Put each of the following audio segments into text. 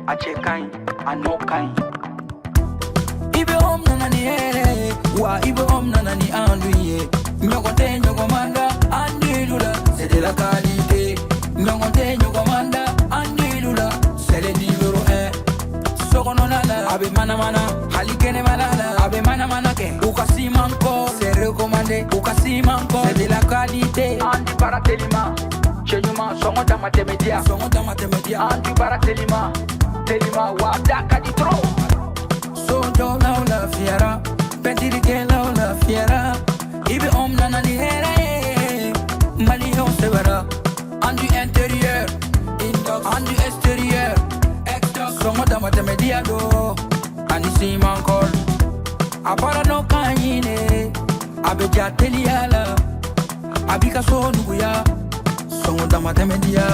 ache kain ano kain ibe om nanani wa ibe om nanani anduye nyokote nyokomanda andilula c'est de la qualité nyokote nyokomanda andilula c'est le numéro 1 sokononala abe mana halikene malala abe mana ke ukasimanko c'est recommandé ukasimanko c'est de la qualité andi baratelima chenyuma songoda matemedia andi baratelima telima wadaka di tro so do la fiera pentiri ke la fiera ibe om nanani here mali on severa andi intérieur indox andi extérieur exdox songoda matemedia do ani simankol apara no kanyine abeja teliala abika so nuya songoda matemedia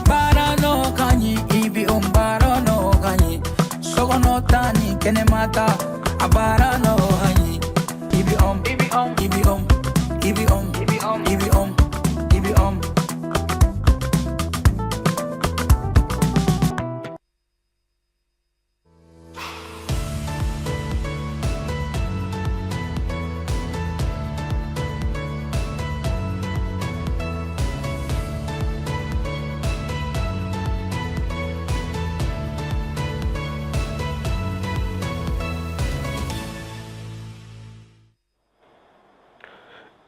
bara no kanyi ibi umbara no kanyi sogono tani kene mata abara no kanyi ibi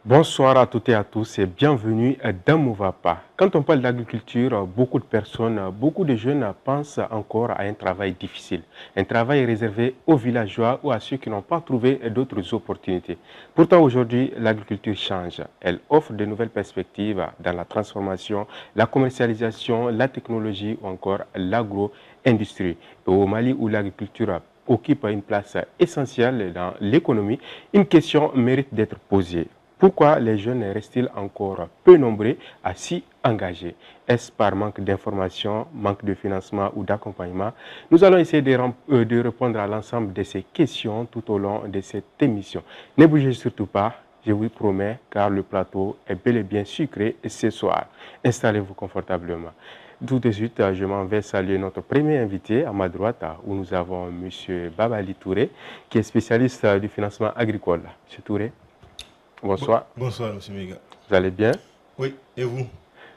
Bonsoir à toutes et à tous et bienvenue dans Mouvapa. Quand on parle d'agriculture, beaucoup de personnes, beaucoup de jeunes pensent encore à un travail difficile. Un travail réservé aux villageois ou à ceux qui n'ont pas trouvé d'autres opportunités. Pourtant aujourd'hui, l'agriculture change. Elle offre de nouvelles perspectives dans la transformation, la commercialisation, la technologie ou encore l'agro-industrie. Au Mali où l'agriculture occupe une place essentielle dans l'économie, une question mérite d'être posée. Pourquoi les jeunes restent-ils encore peu nombreux à s'y engager? Est-ce par manque d'information, manque de financement ou d'accompagnement? Nous allons essayer de répondre à l'ensemble de ces questions tout au long de cette émission. Ne bougez surtout pas, je vous promets, car le plateau est bel et bien sucré ce soir. Installez-vous confortablement. Tout de suite, je m'en vais saluer notre premier invité à ma droite, où nous avons M. Babali Touré, qui est spécialiste du financement agricole. M. Touré. Bonsoir. Bonsoir, M. Mega. Vous allez bien? Oui, et vous?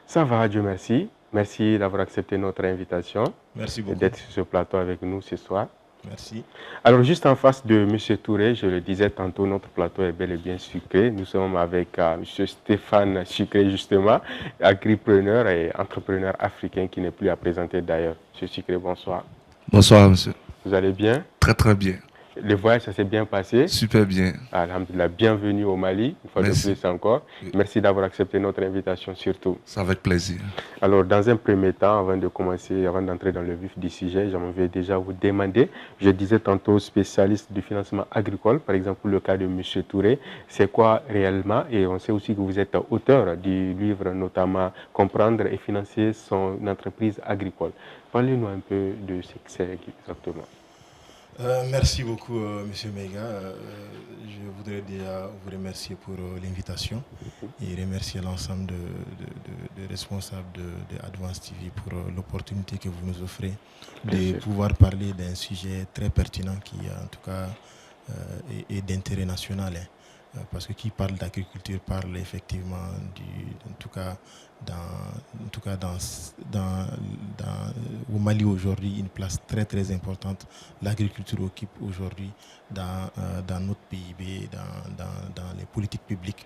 Ça va, Dieu merci. Merci d'avoir accepté notre invitation. Merci beaucoup. Et d'être sur ce plateau avec nous ce soir. Merci. Alors, juste en face de M. Touré, je le disais tantôt, notre plateau est bel et bien sucré. Nous sommes avec M. Stéphane Sucré, justement, agripreneur et entrepreneur africain qui n'est plus à présenter d'ailleurs. M. Sucré, bonsoir. Bonsoir, monsieur. Vous allez bien? Très, très bien. Le voyage, ça s'est bien passé? Super bien. Alhamdulillah, bienvenue au Mali, une fois de plus encore. Oui. Merci d'avoir accepté notre invitation surtout. C'est avec plaisir. Alors, dans un premier temps, avant de commencer, avant d'entrer dans le vif du sujet, j'aimerais déjà vous demander, je disais tantôt spécialiste du financement agricole, par exemple le cas de M. Touré, c'est quoi réellement? Et on sait aussi que vous êtes auteur du livre, notamment Comprendre et financer son entreprise agricole. Parlez-nous un peu de ce que c'est exactement. Merci beaucoup, M. Mega. Je voudrais déjà vous remercier pour l'invitation et remercier l'ensemble de responsables de Advance TV pour l'opportunité que vous nous offrez de pouvoir parler d'un sujet très pertinent qui, en tout cas, est d'intérêt national. Parce que qui parle d'agriculture parle effectivement au Mali aujourd'hui une place très très importante. L'agriculture occupe aujourd'hui dans notre PIB, dans les politiques publiques.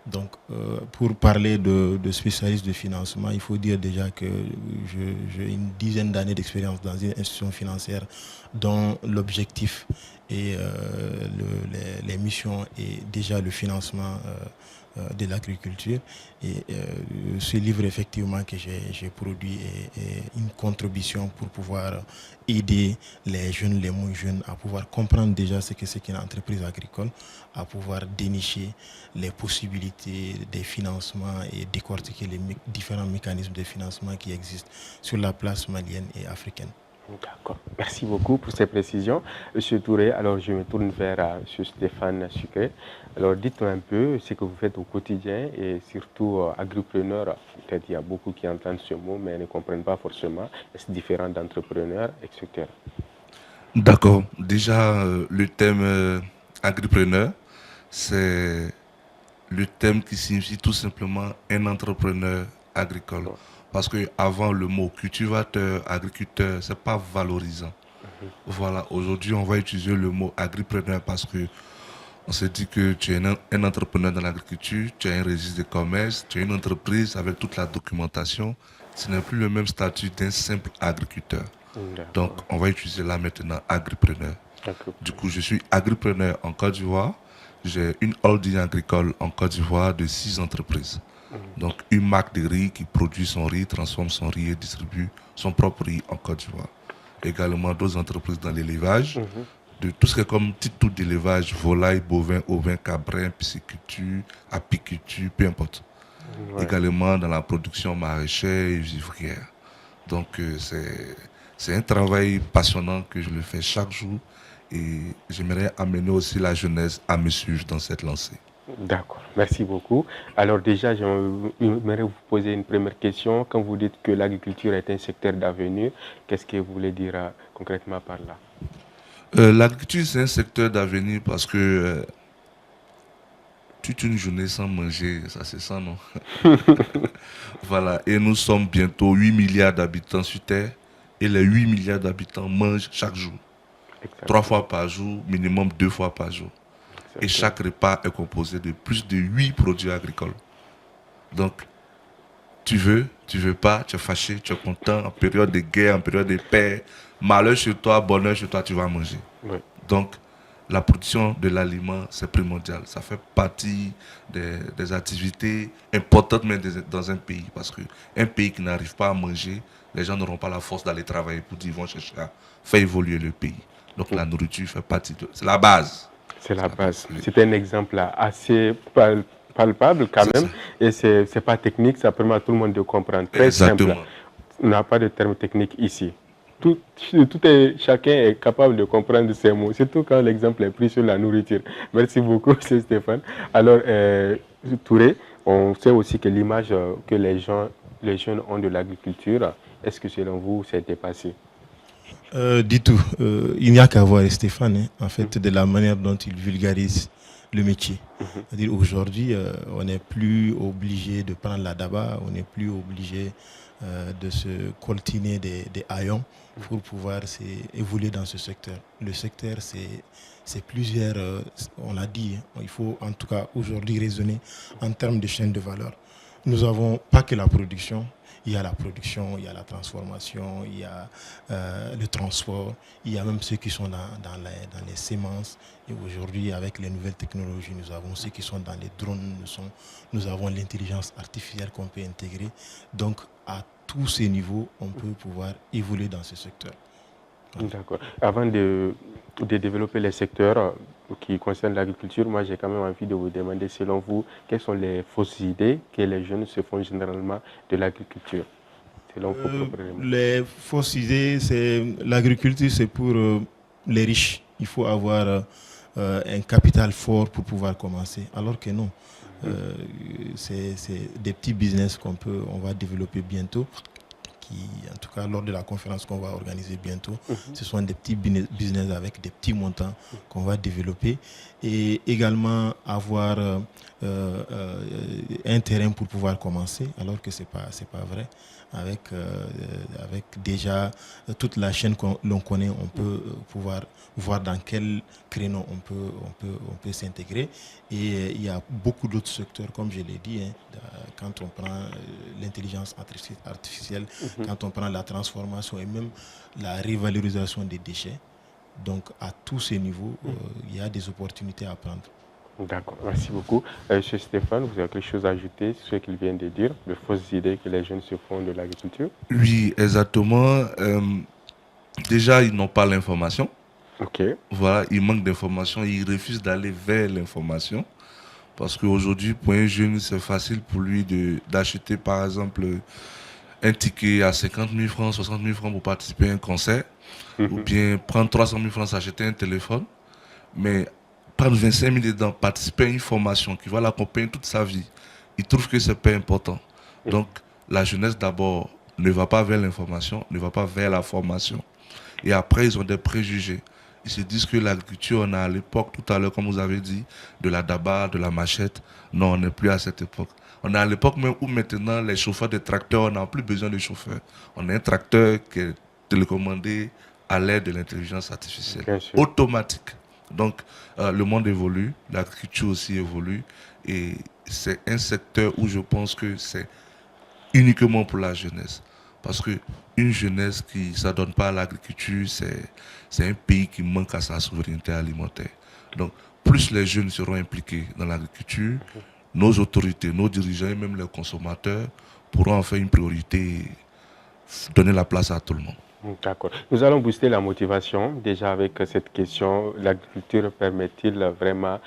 Donc, pour parler de spécialistes de financement, il faut dire déjà que j'ai une dizaine d'années d'expérience dans une institution financière dont l'objectif et les missions et déjà le financement de l'agriculture. Et ce livre, effectivement, que j'ai produit est une contribution pour pouvoir aider les jeunes, les moins jeunes, à pouvoir comprendre déjà ce que c'est qu'une entreprise agricole, à pouvoir dénicher les possibilités des financements et décortiquer les différents mécanismes de financement qui existent sur la place malienne et africaine. D'accord. Merci beaucoup pour ces précisions. Monsieur Touré, alors je me tourne vers Monsieur Stéphane Sucré. Alors dites-moi un peu ce que vous faites au quotidien et surtout agripreneur. Peut-être il y a beaucoup qui entendent ce mot mais ne comprennent pas forcément. Est-ce différent d'entrepreneur, etc. D'accord. Déjà, le thème agripreneur, c'est le thème qui signifie tout simplement un entrepreneur agricole. Ouais. Parce que avant le mot cultivateur, agriculteur, c'est pas valorisant. Voilà, aujourd'hui on va utiliser le mot agripreneur parce que on s'est dit que tu es un entrepreneur dans l'agriculture, tu as un registre de commerce, tu as une entreprise avec toute la documentation. Ce n'est plus le même statut d'un simple agriculteur. Donc on va utiliser là maintenant agripreneur. Du coup, je suis agripreneur en Côte d'Ivoire. J'ai une holding agricole en Côte d'Ivoire de 6 entreprises. Donc une marque de riz qui produit son riz, transforme son riz et distribue son propre riz en Côte d'Ivoire. Également d'autres entreprises dans l'élevage, de tout ce qui est comme titre d'élevage, volaille, bovin, ovin, cabrin, pisciculture, apiculture, peu importe. Également dans la production maraîchère et vivrière. Donc c'est un travail passionnant que je le fais chaque jour et j'aimerais amener aussi la jeunesse à me suivre dans cette lancée. D'accord, merci beaucoup. Alors déjà, j'aimerais vous poser une première question. Quand vous dites que l'agriculture est un secteur d'avenir, qu'est-ce que vous voulez dire concrètement par là? L'agriculture, c'est un secteur d'avenir parce que toute une journée sans manger, ça c'est ça, non? Voilà, et nous sommes bientôt 8 milliards d'habitants sur Terre et les 8 milliards d'habitants mangent chaque jour. Exactement. 3 fois par jour, minimum 2 fois par jour. Et chaque repas est composé de plus de 8 produits agricoles. Donc, tu veux pas, tu es fâché, tu es content, en période de guerre, en période de paix, malheur chez toi, bonheur chez toi, tu vas manger. Oui. Donc, la production de l'aliment, c'est primordial. Ça fait partie des activités importantes même dans un pays. Parce qu'un pays qui n'arrive pas à manger, les gens n'auront pas la force d'aller travailler pour dire qu'ils vont chercher à faire évoluer le pays. Donc, la nourriture fait partie de... C'est la base. C'est la base. C'est un exemple assez palpable quand même. Ça. Et ce n'est pas technique, ça permet à tout le monde de comprendre. Très Exactement. Simple. On n'a pas de terme technique ici. Chacun est capable de comprendre ces mots, surtout quand l'exemple est pris sur la nourriture. Merci beaucoup, M. Stéphane. Alors, Touré, on sait aussi que l'image que les jeunes ont de l'agriculture, est-ce que selon vous, c'est dépassé? Du tout. Il n'y a qu'à voir Stéphane, en fait, de la manière dont il vulgarise le métier. C'est-à-dire aujourd'hui, on n'est plus obligé de prendre la daba, on n'est plus obligé de se coltiner des haillons pour pouvoir évoluer dans ce secteur. Le secteur, c'est plusieurs, on l'a dit, il faut en tout cas aujourd'hui raisonner en termes de chaîne de valeur. Nous n'avons pas que la production. Il y a la production, il y a la transformation, il y a le transport, il y a même ceux qui sont dans les semences. Et aujourd'hui, avec les nouvelles technologies, nous avons ceux qui sont dans les drones, nous avons l'intelligence artificielle qu'on peut intégrer. Donc, à tous ces niveaux, on peut pouvoir évoluer dans ce secteur. D'accord. Avant de développer les secteurs qui concernent l'agriculture, moi j'ai quand même envie de vous demander, selon vous, quelles sont les fausses idées que les jeunes se font généralement de l'agriculture? Selon vous, les fausses idées, c'est l'agriculture, c'est pour les riches. Il faut avoir un capital fort pour pouvoir commencer, alors que non. C'est des petits business on va développer bientôt. En tout cas lors de la conférence qu'on va organiser bientôt, ce sont des petits business avec des petits montants qu'on va développer et également avoir un terrain pour pouvoir commencer, alors que c'est pas vrai. Avec déjà toute la chaîne que l'on connaît, on peut pouvoir voir dans quel créneau on peut s'intégrer. Et il y a beaucoup d'autres secteurs, comme je l'ai dit, quand on prend l'intelligence artificielle, quand on prend la transformation et même la révalorisation des déchets. Donc à tous ces niveaux, il y a des opportunités à prendre. D'accord, merci beaucoup. Monsieur Stéphane, vous avez quelque chose à ajouter sur ce qu'il vient de dire, de fausses idées que les jeunes se font de l'agriculture? Oui, exactement. Déjà, ils n'ont pas l'information. Ok. Voilà, ils manquent d'information, ils refusent d'aller vers l'information. Parce qu'aujourd'hui, pour un jeune, c'est facile pour lui d'acheter, par exemple, un ticket à 50 000 francs, 60 000 francs pour participer à un concert, ou bien prendre 300 000 francs, s'acheter un téléphone, mais prendre 25 000 dedans, participer à une formation qui va l'accompagner toute sa vie, il trouve que c'est pas important. Donc, la jeunesse d'abord ne va pas vers l'information, ne va pas vers la formation. Et après, ils ont des préjugés. Ils se disent que l'agriculture, on a à l'époque, tout à l'heure, comme vous avez dit, de la daba, de la machette. Non, on n'est plus à cette époque. On est à l'époque même où maintenant, les chauffeurs de tracteurs, on n'a plus besoin de chauffeurs. On a un tracteur qui est télécommandé à l'aide de l'intelligence artificielle, automatique. Donc, le monde évolue, l'agriculture aussi évolue. Et c'est un secteur où je pense que c'est uniquement pour la jeunesse. Parce qu'une jeunesse qui ne s'adonne pas à l'agriculture, c'est un pays qui manque à sa souveraineté alimentaire. Donc, plus les jeunes seront impliqués dans l'agriculture, nos autorités, nos dirigeants et même les consommateurs pourront en faire une priorité et donner la place à tout le monde. D'accord. Nous allons booster la motivation. Déjà avec cette question, l'agriculture permet-il vraiment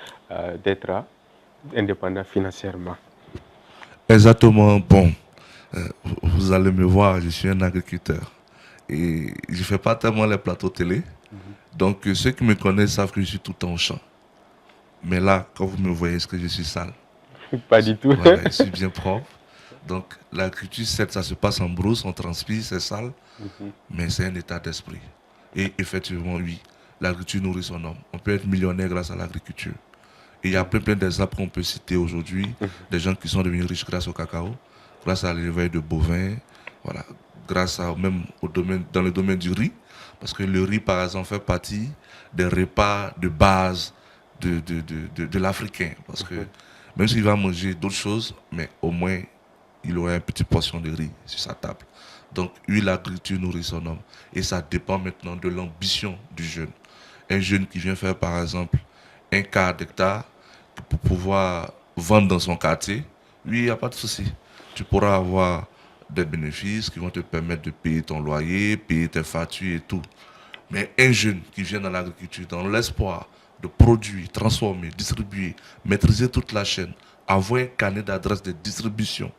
d'être indépendant financièrement? Exactement. Bon, vous allez me voir, je suis un agriculteur. Et je ne fais pas tellement les plateaux télé. Donc ceux qui me connaissent savent que je suis tout le temps au champ. Mais là, quand vous me voyez, est-ce que je suis sale? Pas du tout. Voilà, je suis bien propre. Donc l'agriculture, certes, ça se passe en brousse, on transpire, c'est sale. Mais c'est un état d'esprit. Et effectivement, oui, l'agriculture nourrit son homme. On peut être millionnaire grâce à l'agriculture. Et il y a plein d'exemples qu'on peut citer aujourd'hui. Des gens qui sont devenus riches grâce au cacao, grâce à l'élevage de bovins, voilà, grâce à, même dans le domaine du riz. Parce que le riz, par exemple, fait partie des repas de base de l'Africain. Parce que même s'il va manger d'autres choses, mais au moins, il aura une petite portion de riz sur sa table. Donc, oui, l'agriculture nourrit son homme. Et ça dépend maintenant de l'ambition du jeune. Un jeune qui vient faire, par exemple, un quart d'hectare pour pouvoir vendre dans son quartier, oui, il n'y a pas de souci. Tu pourras avoir des bénéfices qui vont te permettre de payer ton loyer, payer tes factures et tout. Mais un jeune qui vient dans l'agriculture, dans l'espoir de produire, transformer, distribuer, maîtriser toute la chaîne, avoir un carnet d'adresse de distribution,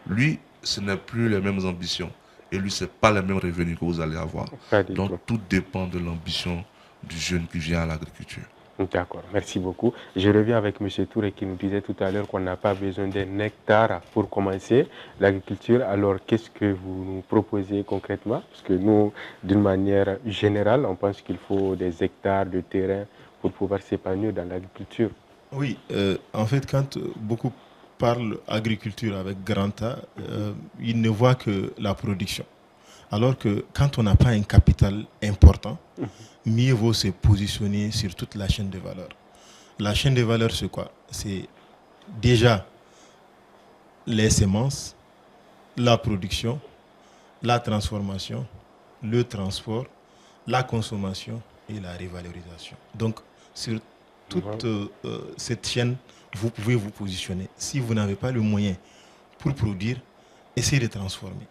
lui, ce n'est plus les mêmes ambitions. Et lui, ce n'est pas les mêmes revenus que vous allez avoir. Donc, tout dépend de l'ambition du jeune qui vient à l'agriculture. D'accord, merci beaucoup. Je reviens avec M. Touré qui nous disait tout à l'heure qu'on n'a pas besoin d'un hectare pour commencer l'agriculture. Alors, qu'est-ce que vous nous proposez concrètement? Parce que nous, d'une manière générale, on pense qu'il faut des hectares de terrain pour pouvoir s'épanouir dans l'agriculture. Oui, en fait, quand beaucoup parlent agriculture avec grand A, ils ne voient que la production. Alors que quand on n'a pas un capital important, mieux vaut se positionner sur toute la chaîne de valeur. La chaîne de valeur, c'est quoi? C'est déjà les semences, la production, la transformation, le transport, la consommation et la revalorisation. Donc, sur toute cette chaîne, vous pouvez vous positionner. Si vous n'avez pas le moyen pour produire, essayez de transformer.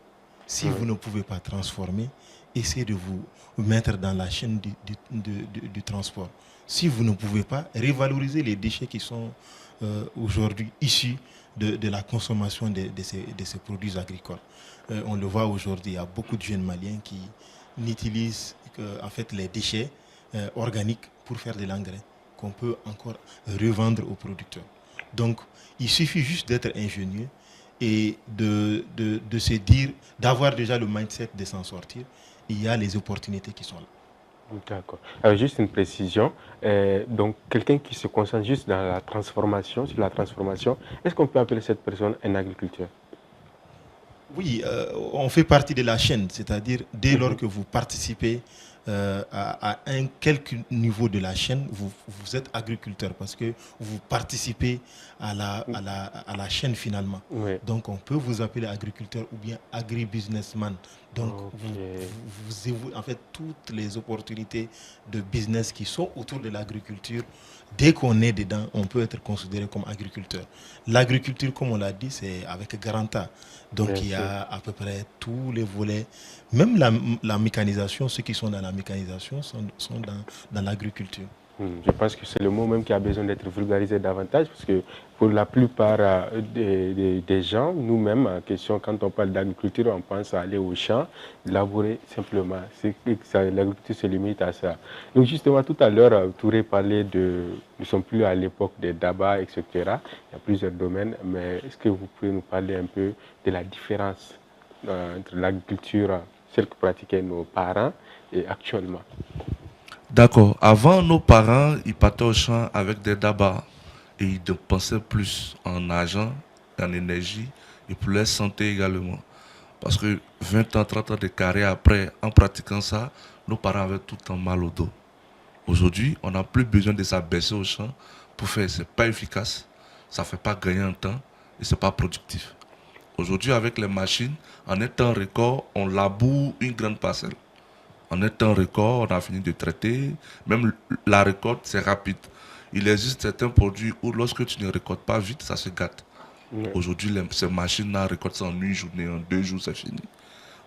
Si vous ne pouvez pas transformer, essayez de vous mettre dans la chaîne du transport. Si vous ne pouvez pas, revaloriser les déchets qui sont aujourd'hui issus de la consommation de ces produits agricoles. On le voit aujourd'hui, il y a beaucoup de jeunes Maliens qui n'utilisent en fait les déchets organiques pour faire de l'engrais qu'on peut encore revendre aux producteurs. Donc, il suffit juste d'être ingénieux et de se dire, d'avoir déjà le mindset de s'en sortir. Il y a les opportunités qui sont là. D'accord. Alors, juste une précision. Donc, quelqu'un qui se concentre juste dans la transformation, sur la transformation, est-ce qu'on peut appeler cette personne un agriculteur? Oui, on fait partie de la chaîne, c'est-à-dire dès lors que vous participez à un quelque niveau de la chaîne, vous êtes agriculteur parce que vous participez à la chaîne finalement. Oui. Donc on peut vous appeler agriculteur ou bien agribusinessman. Donc vous en fait toutes les opportunités de business qui sont autour de l'agriculture, dès qu'on est dedans, on peut être considéré comme agriculteur. L'agriculture, comme on l'a dit, c'est avec grand A. Donc il y a à peu près tous les volets, même la mécanisation, ceux qui sont dans la mécanisation sont dans l'agriculture. Je pense que c'est le mot même qui a besoin d'être vulgarisé davantage parce que pour la plupart des gens, nous-mêmes, en question, quand on parle d'agriculture, on pense à aller au champ, labourer simplement. L'agriculture se limite à ça. Donc justement, tout à l'heure, Touré parlait nous ne sommes plus à l'époque des dabas, etc. Il y a plusieurs domaines, mais est-ce que vous pouvez nous parler un peu de la différence entre l'agriculture, celle que pratiquaient nos parents, et actuellement? D'accord. Avant, nos parents, ils partaient au champ avec des dabas et ils dépensaient plus en argent, en énergie et pour leur santé également. Parce que 20 ans, 30 ans de carrière après, en pratiquant ça, nos parents avaient tout le temps mal au dos. Aujourd'hui, on n'a plus besoin de s'abaisser au champ pour faire. C'est pas efficace, ça ne fait pas gagner en temps et c'est pas productif. Aujourd'hui, avec les machines, en un temps record, on laboure une grande parcelle. En un temps record, on a fini de traiter. Même la récolte, c'est rapide. Il existe certains produits où lorsque tu ne récoltes pas vite, ça se gâte. Ouais. Aujourd'hui, ces machines-là récoltent ça en une journée, en 2 jours, c'est fini.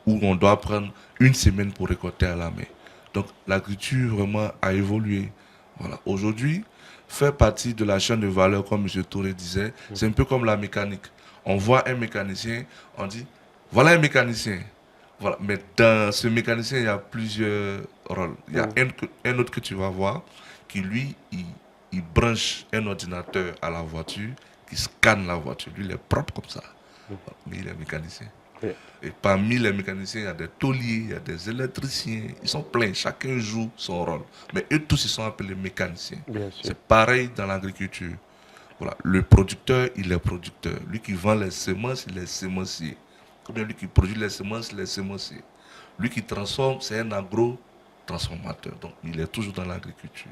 Où on doit prendre une semaine pour récolter à la main. Donc l'agriculture vraiment a évolué. Voilà. Aujourd'hui, faire partie de la chaîne de valeur, comme M. Touré disait, c'est un peu comme la mécanique. On voit un mécanicien, on dit, voilà un mécanicien. Voilà. Mais dans ce mécanicien, il y a plusieurs rôles. Il y a un autre que tu vas voir, qui lui, il branche un ordinateur à la voiture, qui scanne la voiture. Lui, il est propre comme ça. Mais il est mécanicien. Oui. Et parmi les mécaniciens, il y a des tauliers, il y a des électriciens. Ils sont pleins, chacun joue son rôle. Mais eux tous, ils sont appelés mécaniciens. C'est pareil dans l'agriculture. Voilà. Le producteur, il est producteur. Lui qui vend les semences, il est semencier. Ou bien lui qui produit les semences, il est semencier. Lui qui transforme, c'est un agro-transformateur. Donc, il est toujours dans l'agriculture.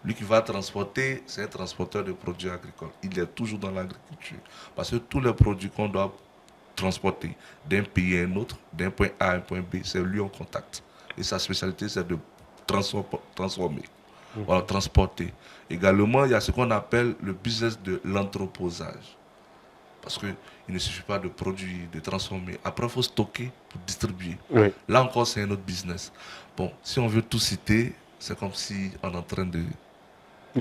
Lui qui va transporter, c'est un transporteur de produits agricoles. Il est toujours dans l'agriculture. Parce que tous les produits qu'on doit transporter d'un pays à un autre, d'un point A à un point B, c'est lui en contact. Et sa spécialité, c'est de transformer, voilà, transporter. Également, il y a ce qu'on appelle le business de l'entreposage. Parce qu'il ne suffit pas de produire, de transformer. Après, il faut stocker pour distribuer. Oui. Là encore, c'est un autre business. Bon, si on veut tout citer, c'est comme si on est en train de...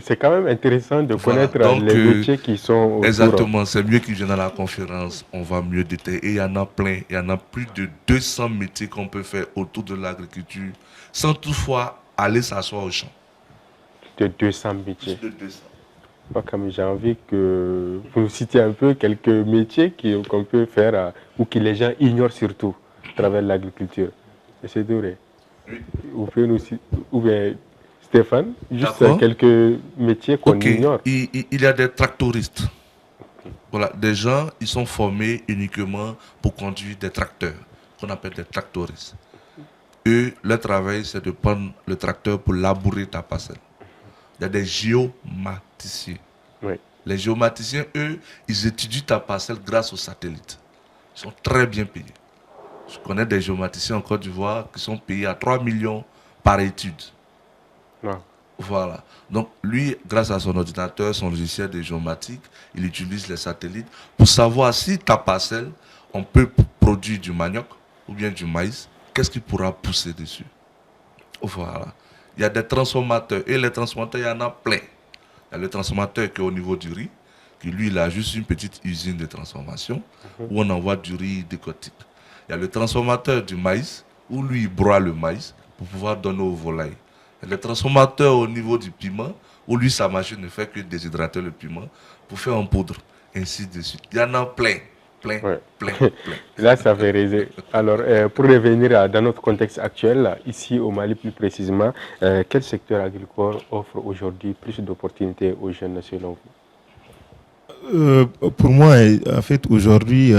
C'est quand même intéressant de connaître les métiers qui sont autour. Exactement, c'est mieux qu'ils viennent à la conférence, on va mieux détailler. Et il y en a plein, il y en a plus de 200 métiers qu'on peut faire autour de l'agriculture, sans toutefois aller s'asseoir au champ. De 200 métiers. Plus de 200. Comme j'ai envie que vous nous citiez un peu quelques métiers qu'on peut faire ou que les gens ignorent surtout à travers l'agriculture. C'est vrai. Oui. Vous pouvez nous citer, ou bien Stéphane, juste quelques métiers qu'on ignore. Il y a des tractoristes. Voilà, des gens, ils sont formés uniquement pour conduire des tracteurs, qu'on appelle des tractoristes. Eux, leur travail, c'est de prendre le tracteur pour labourer ta parcelle. Il y a des géomaticiens. Oui. Les géomaticiens, eux, ils étudient ta parcelle grâce aux satellites. Ils sont très bien payés. Je connais des géomaticiens en Côte d'Ivoire qui sont payés à 3 millions par étude. Non. Voilà. Donc, lui, grâce à son ordinateur, son logiciel de géomatique, il utilise les satellites pour savoir si ta parcelle, on peut produire du manioc ou bien du maïs, qu'est-ce qui pourra pousser dessus. Voilà. Il y a des transformateurs. Et les transformateurs, il y en a plein. Il y a le transformateur qui est au niveau du riz, qui lui, il a juste une petite usine de transformation où on envoie du riz décortique. Il y a le transformateur du maïs, où lui, il broie le maïs pour pouvoir donner aux volailles. Il y a le transformateur au niveau du piment, où lui, sa machine ne fait que déshydrater le piment pour faire en poudre, ainsi de suite. Il y en a plein. Plein. Là, ça fait rêver. Alors, pour revenir dans notre contexte actuel, ici au Mali plus précisément, quel secteur agricole offre aujourd'hui plus d'opportunités aux jeunes selon vous? Pour moi, en fait, aujourd'hui,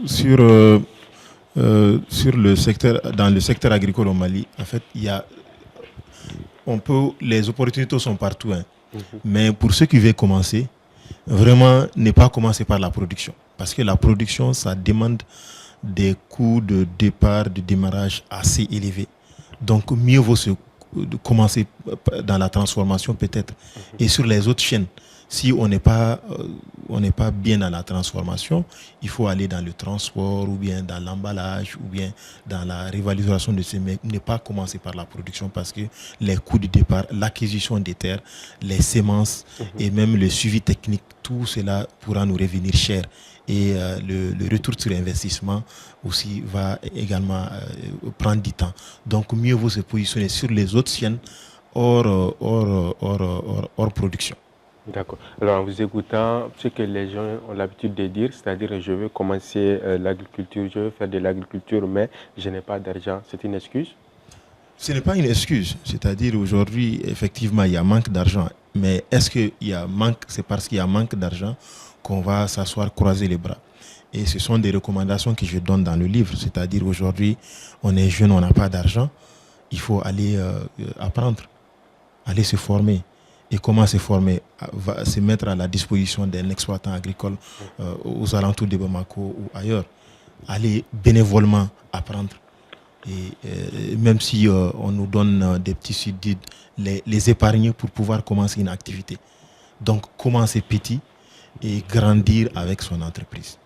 sur le secteur, dans le secteur agricole au Mali, en fait, les opportunités sont partout. Hein. Mais pour ceux qui veulent commencer, vraiment, ne pas commencer par la production. Parce que la production, ça demande des coûts de départ, de démarrage assez élevés. Donc, mieux vaut commencer dans la transformation peut-être. Et sur les autres chaînes, Si on n'est pas bien dans la transformation, il faut aller dans le transport ou bien dans l'emballage ou bien dans la rivalisation de ces mecs. Ne pas commencer par la production parce que les coûts de départ, l'acquisition des terres, les semences et même le suivi technique, tout cela pourra nous revenir cher. Et le retour sur investissement aussi va également prendre du temps. Donc mieux vaut se positionner sur les autres chaînes hors production. D'accord. Alors, en vous écoutant, ce que les gens ont l'habitude de dire, c'est-à-dire je veux commencer l'agriculture, je veux faire de l'agriculture, mais je n'ai pas d'argent, c'est une excuse? Ce n'est pas une excuse. C'est-à-dire aujourd'hui, effectivement, il y a manque d'argent. Mais est-ce qu'il y a manque, c'est parce qu'il y a manque d'argent qu'on va s'asseoir, croiser les bras. Et ce sont des recommandations que je donne dans le livre. C'est-à-dire aujourd'hui, on est jeune, on n'a pas d'argent. Il faut aller apprendre, aller se former. Et comment se former? Va se mettre à la disposition d'un exploitant agricole aux alentours de Bamako ou ailleurs. Aller bénévolement apprendre. Et même si on nous donne des petits subsides, les épargner pour pouvoir commencer une activité. Donc commencer petit et grandir avec son entreprise.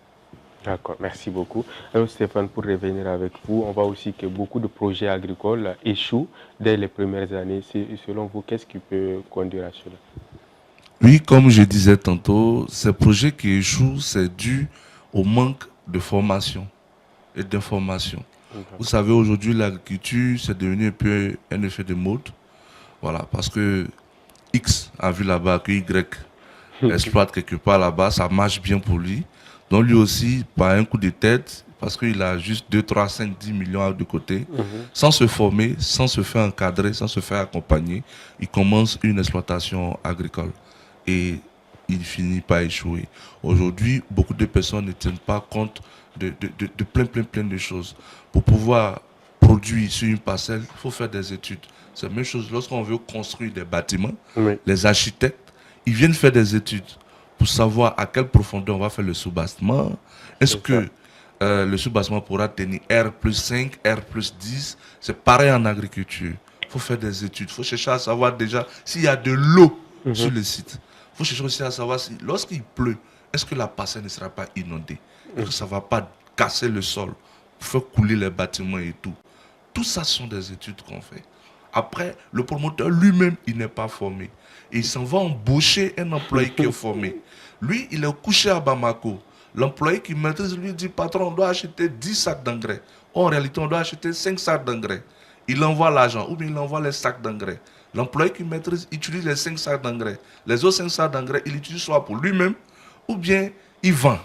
D'accord, merci beaucoup. Alors Stéphane, pour revenir avec vous, on voit aussi que beaucoup de projets agricoles échouent dès les premières années. Selon vous, qu'est-ce qui peut conduire à cela? Oui, comme je disais tantôt, ces projets qui échouent, c'est dû au manque de formation et d'information. Vous savez, aujourd'hui, l'agriculture, c'est devenu un peu un effet de mode. Voilà, parce que X a vu là-bas que Y exploite quelque part là-bas, ça marche bien pour lui. Donc lui aussi, par un coup de tête, parce qu'il a juste 2, 3, 5, 10 millions de côté, sans se former, sans se faire encadrer, sans se faire accompagner, il commence une exploitation agricole. Et il finit par échouer. Aujourd'hui, beaucoup de personnes ne tiennent pas compte de plein de choses. Pour pouvoir produire sur une parcelle, il faut faire des études. C'est la même chose lorsqu'on veut construire des bâtiments. Oui. Les architectes, ils viennent faire des études pour savoir à quelle profondeur on va faire le soubassement. Est-ce que le soubassement pourra tenir R+5, R+10? C'est pareil en agriculture. Il faut faire des études. Il faut chercher à savoir déjà s'il y a de l'eau sur le site. Il faut chercher aussi à savoir si, lorsqu'il pleut, est-ce que la parcelle ne sera pas inondée? Est-ce que ça ne va pas casser le sol, faire couler les bâtiments et tout? Tout ça sont des études qu'on fait. Après, le promoteur lui-même, il n'est pas formé. Et il s'en va embaucher un employé qui est formé. Lui, il est couché à Bamako. L'employé qui maîtrise lui dit, patron, on doit acheter 10 sacs d'engrais. En réalité, on doit acheter 5 sacs d'engrais. Il envoie l'argent ou bien il envoie les sacs d'engrais. L'employé qui maîtrise utilise les 5 sacs d'engrais. Les autres 5 sacs d'engrais, il utilise soit pour lui-même ou bien il vend.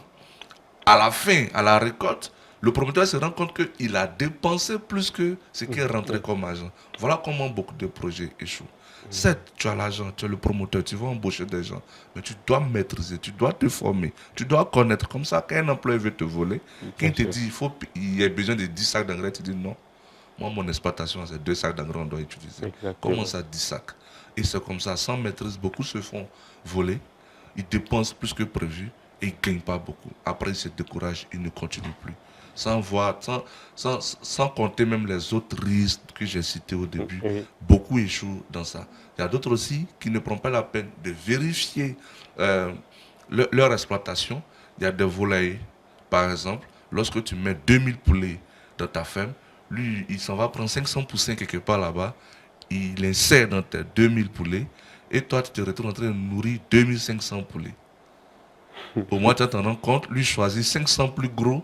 À la fin, à la récolte, le promoteur se rend compte qu'il a dépensé plus que ce qui est rentré comme argent. Voilà comment beaucoup de projets échouent. Certes, tu as l'argent, tu es le promoteur, tu vas embaucher des gens, mais tu dois maîtriser, tu dois te former, tu dois connaître. Comme ça, quand un employé veut te voler, quand il te dit il y a besoin de 10 sacs d'engrais, tu dis non. Moi, mon exploitation, c'est 2 sacs d'engrais qu'on doit utiliser. Exactement. Comment ça, 10 sacs? Et c'est comme ça, sans maîtrise, beaucoup se font voler, ils dépensent plus que prévu et ils ne gagnent pas beaucoup. Après, ils se découragent, ils ne continuent plus. Sans compter même les autres risques que j'ai cités au début. Beaucoup échouent dans ça. Il y a d'autres aussi qui ne prennent pas la peine de vérifier leur exploitation. Il y a des volailles, par exemple. Lorsque tu mets 2000 poulets dans ta ferme, lui, il s'en va prendre 500 poussins quelque part là-bas. Il insère dans tes 2000 poulets et toi, tu te retrouves en train de nourrir 2500 poulets. Au moins, tu t'en rends compte, lui choisit 500 plus gros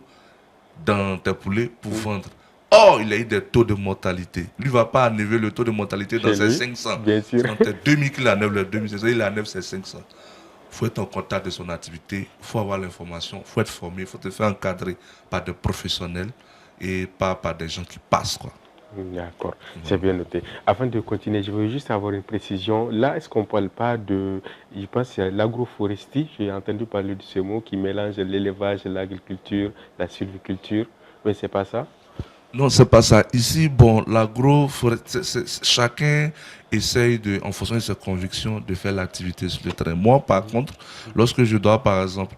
dans tes poulets pour vendre. Or, il a eu des taux de mortalité. Lui ne va pas enlever le taux de mortalité dans ses 500. Bien sûr. Dans tes 2000 qu'il enlève, les 2500, il enlève ses 500. Il faut être en contact de son activité, il faut avoir l'information, il faut être formé, il faut te faire encadrer par des professionnels et pas par des gens qui passent, quoi. D'accord, c'est bien noté. Avant de continuer, je veux juste avoir une précision. Là, est-ce qu'on ne parle pas de, je pense, c'est l'agroforesterie. J'ai entendu parler de ce mot qui mélange l'élevage, l'agriculture, la sylviculture. Mais c'est pas ça? Non, c'est pas ça. Ici, bon, l'agroforesterie, chacun essaye, en fonction de ses convictions, de faire l'activité sur le terrain. Moi, par contre, lorsque je dois, par exemple,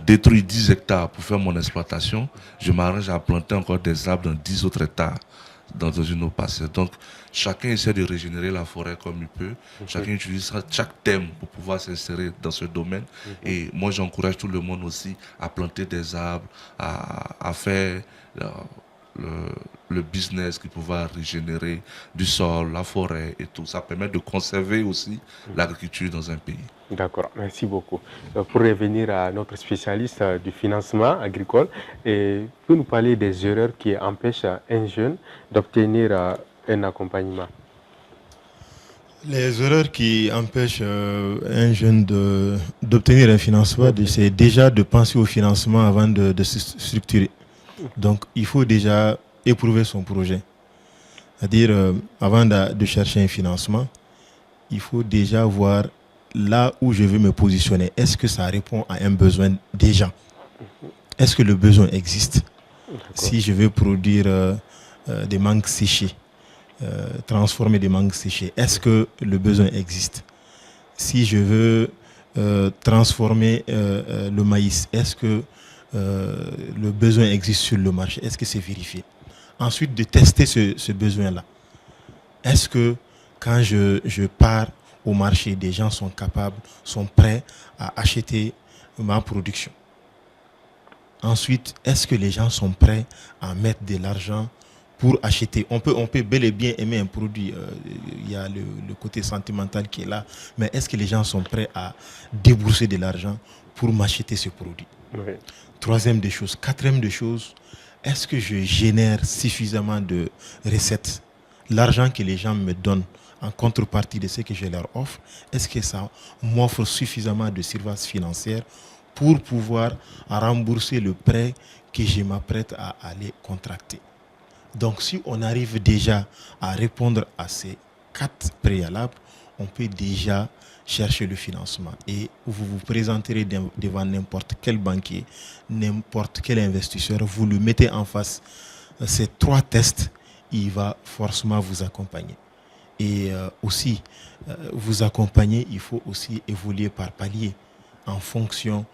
détruire 10 hectares pour faire mon exploitation, je m'arrange à planter encore des arbres dans 10 autres hectares. dans une eau passée. Donc, chacun essaie de régénérer la forêt comme il peut. Chacun utilisera chaque thème pour pouvoir s'insérer dans ce domaine. Et moi, j'encourage tout le monde aussi à planter des arbres, à faire le business qui pourra régénérer du sol, la forêt et tout. Ça permet de conserver aussi l'agriculture dans un pays. D'accord, merci beaucoup. Pour revenir à notre spécialiste du financement agricole, peut nous parler des erreurs qui empêchent un jeune d'obtenir un accompagnement? Les erreurs qui empêchent un jeune d'obtenir un financement, c'est déjà de penser au financement avant de se structurer. Donc, il faut déjà éprouver son projet. C'est-à-dire, avant de chercher un financement, il faut déjà voir là où je veux me positionner. Est-ce que ça répond à un besoin déjà? Est-ce que le besoin existe? Si je veux produire des mangues séchées, transformer des mangues séchées, est-ce que le besoin existe? Si je veux transformer le maïs, est-ce que le besoin existe sur le marché? Est-ce que c'est vérifié? Ensuite, de tester ce besoin-là. Est-ce que quand je pars au marché, des gens sont capables, sont prêts à acheter ma production? Ensuite, est-ce que les gens sont prêts à mettre de l'argent pour acheter? On peut bel et bien aimer un produit, il y a le côté sentimental qui est là, mais est-ce que les gens sont prêts à débourser de l'argent pour m'acheter ce produit? Oui. Troisième des choses. Quatrième des choses, est-ce que je génère suffisamment de recettes? L'argent que les gens me donnent en contrepartie de ce que je leur offre, est-ce que ça m'offre suffisamment de surface financière pour pouvoir rembourser le prêt que je m'apprête à aller contracter? Donc, si on arrive déjà à répondre à ces 4 préalables, on peut déjà chercher le financement. Et vous vous présenterez devant n'importe quel banquier, n'importe quel investisseur, vous le mettez en face. Ces 3 tests, il va forcément vous accompagner. Et aussi, vous accompagner, il faut aussi évoluer par palier en fonction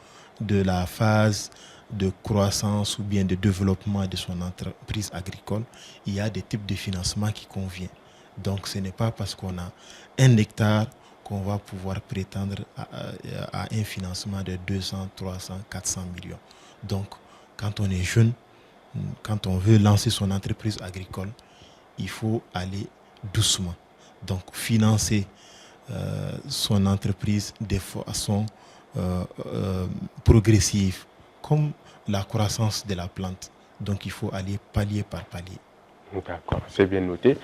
de la phase de croissance ou bien de développement de son entreprise agricole. Il y a des types de financement qui conviennent. Donc, ce n'est pas parce qu'on a 1 hectare qu'on va pouvoir prétendre à un financement de 200, 300, 400 millions. Donc, quand on est jeune, quand on veut lancer son entreprise agricole, il faut aller doucement. Donc, financer son entreprise de façon progressive, comme la croissance de la plante. Donc, il faut aller palier par palier. D'accord, c'est bien noté.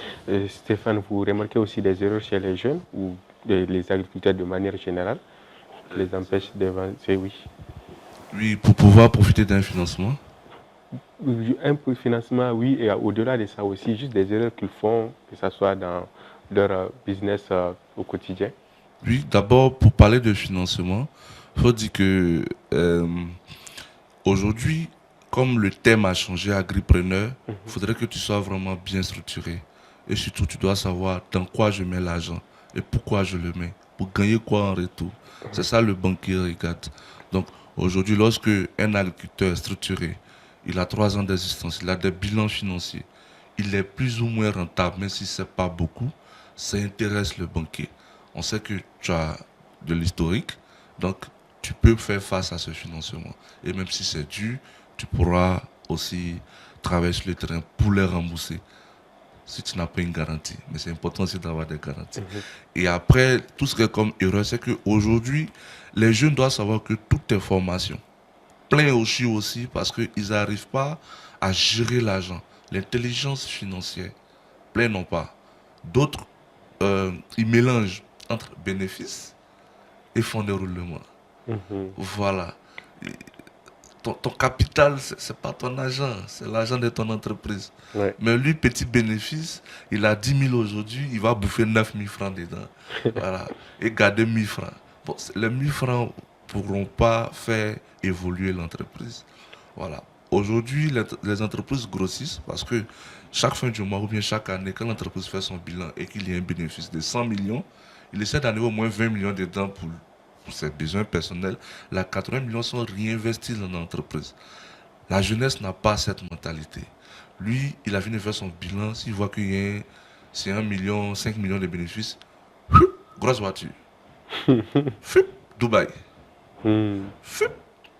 Stéphane, vous remarquez aussi des erreurs chez les jeunes ou les agriculteurs de manière générale qui les empêchent d'avancer? Oui. Oui, pour pouvoir profiter d'un financement. Un peu de financement, oui, et au-delà de ça aussi, juste des erreurs qu'ils font, que ce soit dans leur business au quotidien. Oui, d'abord, pour parler de financement, il faut dire que aujourd'hui, comme le thème a changé, agripreneur, il faudrait que tu sois vraiment bien structuré. Et surtout, tu dois savoir dans quoi je mets l'argent et pourquoi je le mets, pour gagner quoi en retour. C'est ça le banquier regarde. Donc, aujourd'hui, lorsque un agriculteur est structuré, il a 3 ans d'existence, il a des bilans financiers, il est plus ou moins rentable, même si ce n'est pas beaucoup, ça intéresse le banquier. On sait que tu as de l'historique, donc tu peux faire face à ce financement. Et même si c'est dur, tu pourras aussi travailler sur le terrain pour les rembourser. Si tu n'as pas une garantie. Mais c'est important aussi d'avoir des garanties. Et après, tout ce qui est comme erreur, c'est qu'aujourd'hui, les jeunes doivent savoir que toutes est formation. Plein aussi parce qu'ils n'arrivent pas à gérer l'argent. L'intelligence financière, plein non pas. D'autres, ils mélangent entre bénéfices et fonds de roulement. Voilà. Ton capital, ce n'est pas ton argent, c'est l'argent de ton entreprise. Ouais. Mais lui, petit bénéfice, il a 10 000 aujourd'hui, il va bouffer 9 000 francs dedans. Voilà. Et garder 1 000 francs. Bon, les 1 000 francs ne pourront pas faire évoluer l'entreprise. Voilà. Aujourd'hui, les entreprises grossissent parce que chaque fin du mois ou bien chaque année, quand l'entreprise fait son bilan et qu'il y a un bénéfice de 100 millions, il essaie d'en avoir au moins 20 millions dedans pour ses besoins personnels. Les 80 millions sont réinvestis dans l'entreprise. La jeunesse n'a pas cette mentalité. Lui, il a fini de faire son bilan. S'il voit qu'il y a c'est 1 million, 5 millions de bénéfices, grosse voiture. Dubaï.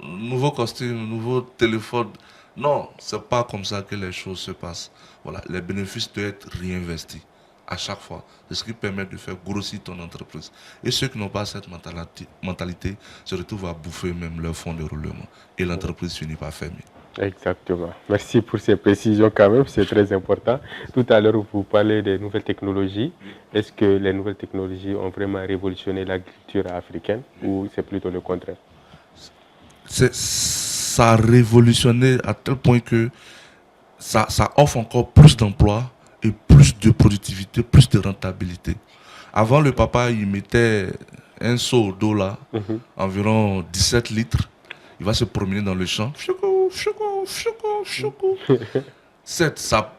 Nouveau costume, nouveau téléphone. Non, c'est pas comme ça que les choses se passent. Voilà, les bénéfices doivent être réinvestis à chaque fois. C'est ce qui permet de faire grossir ton entreprise. Et ceux qui n'ont pas cette mentalité se retrouvent à bouffer même leur fonds de roulement. Et l'entreprise finit par fermer. Exactement. Merci pour ces précisions quand même, c'est très important. Tout à l'heure, vous parlez des nouvelles technologies. Est-ce que les nouvelles technologies ont vraiment révolutionné l'agriculture africaine ou c'est plutôt le contraire? Ça a révolutionné à tel point que ça offre encore plus d'emplois et plus de productivité, plus de rentabilité. Avant, le papa, il mettait un seau d'eau là, environ 17 litres. Il va se promener dans le champ.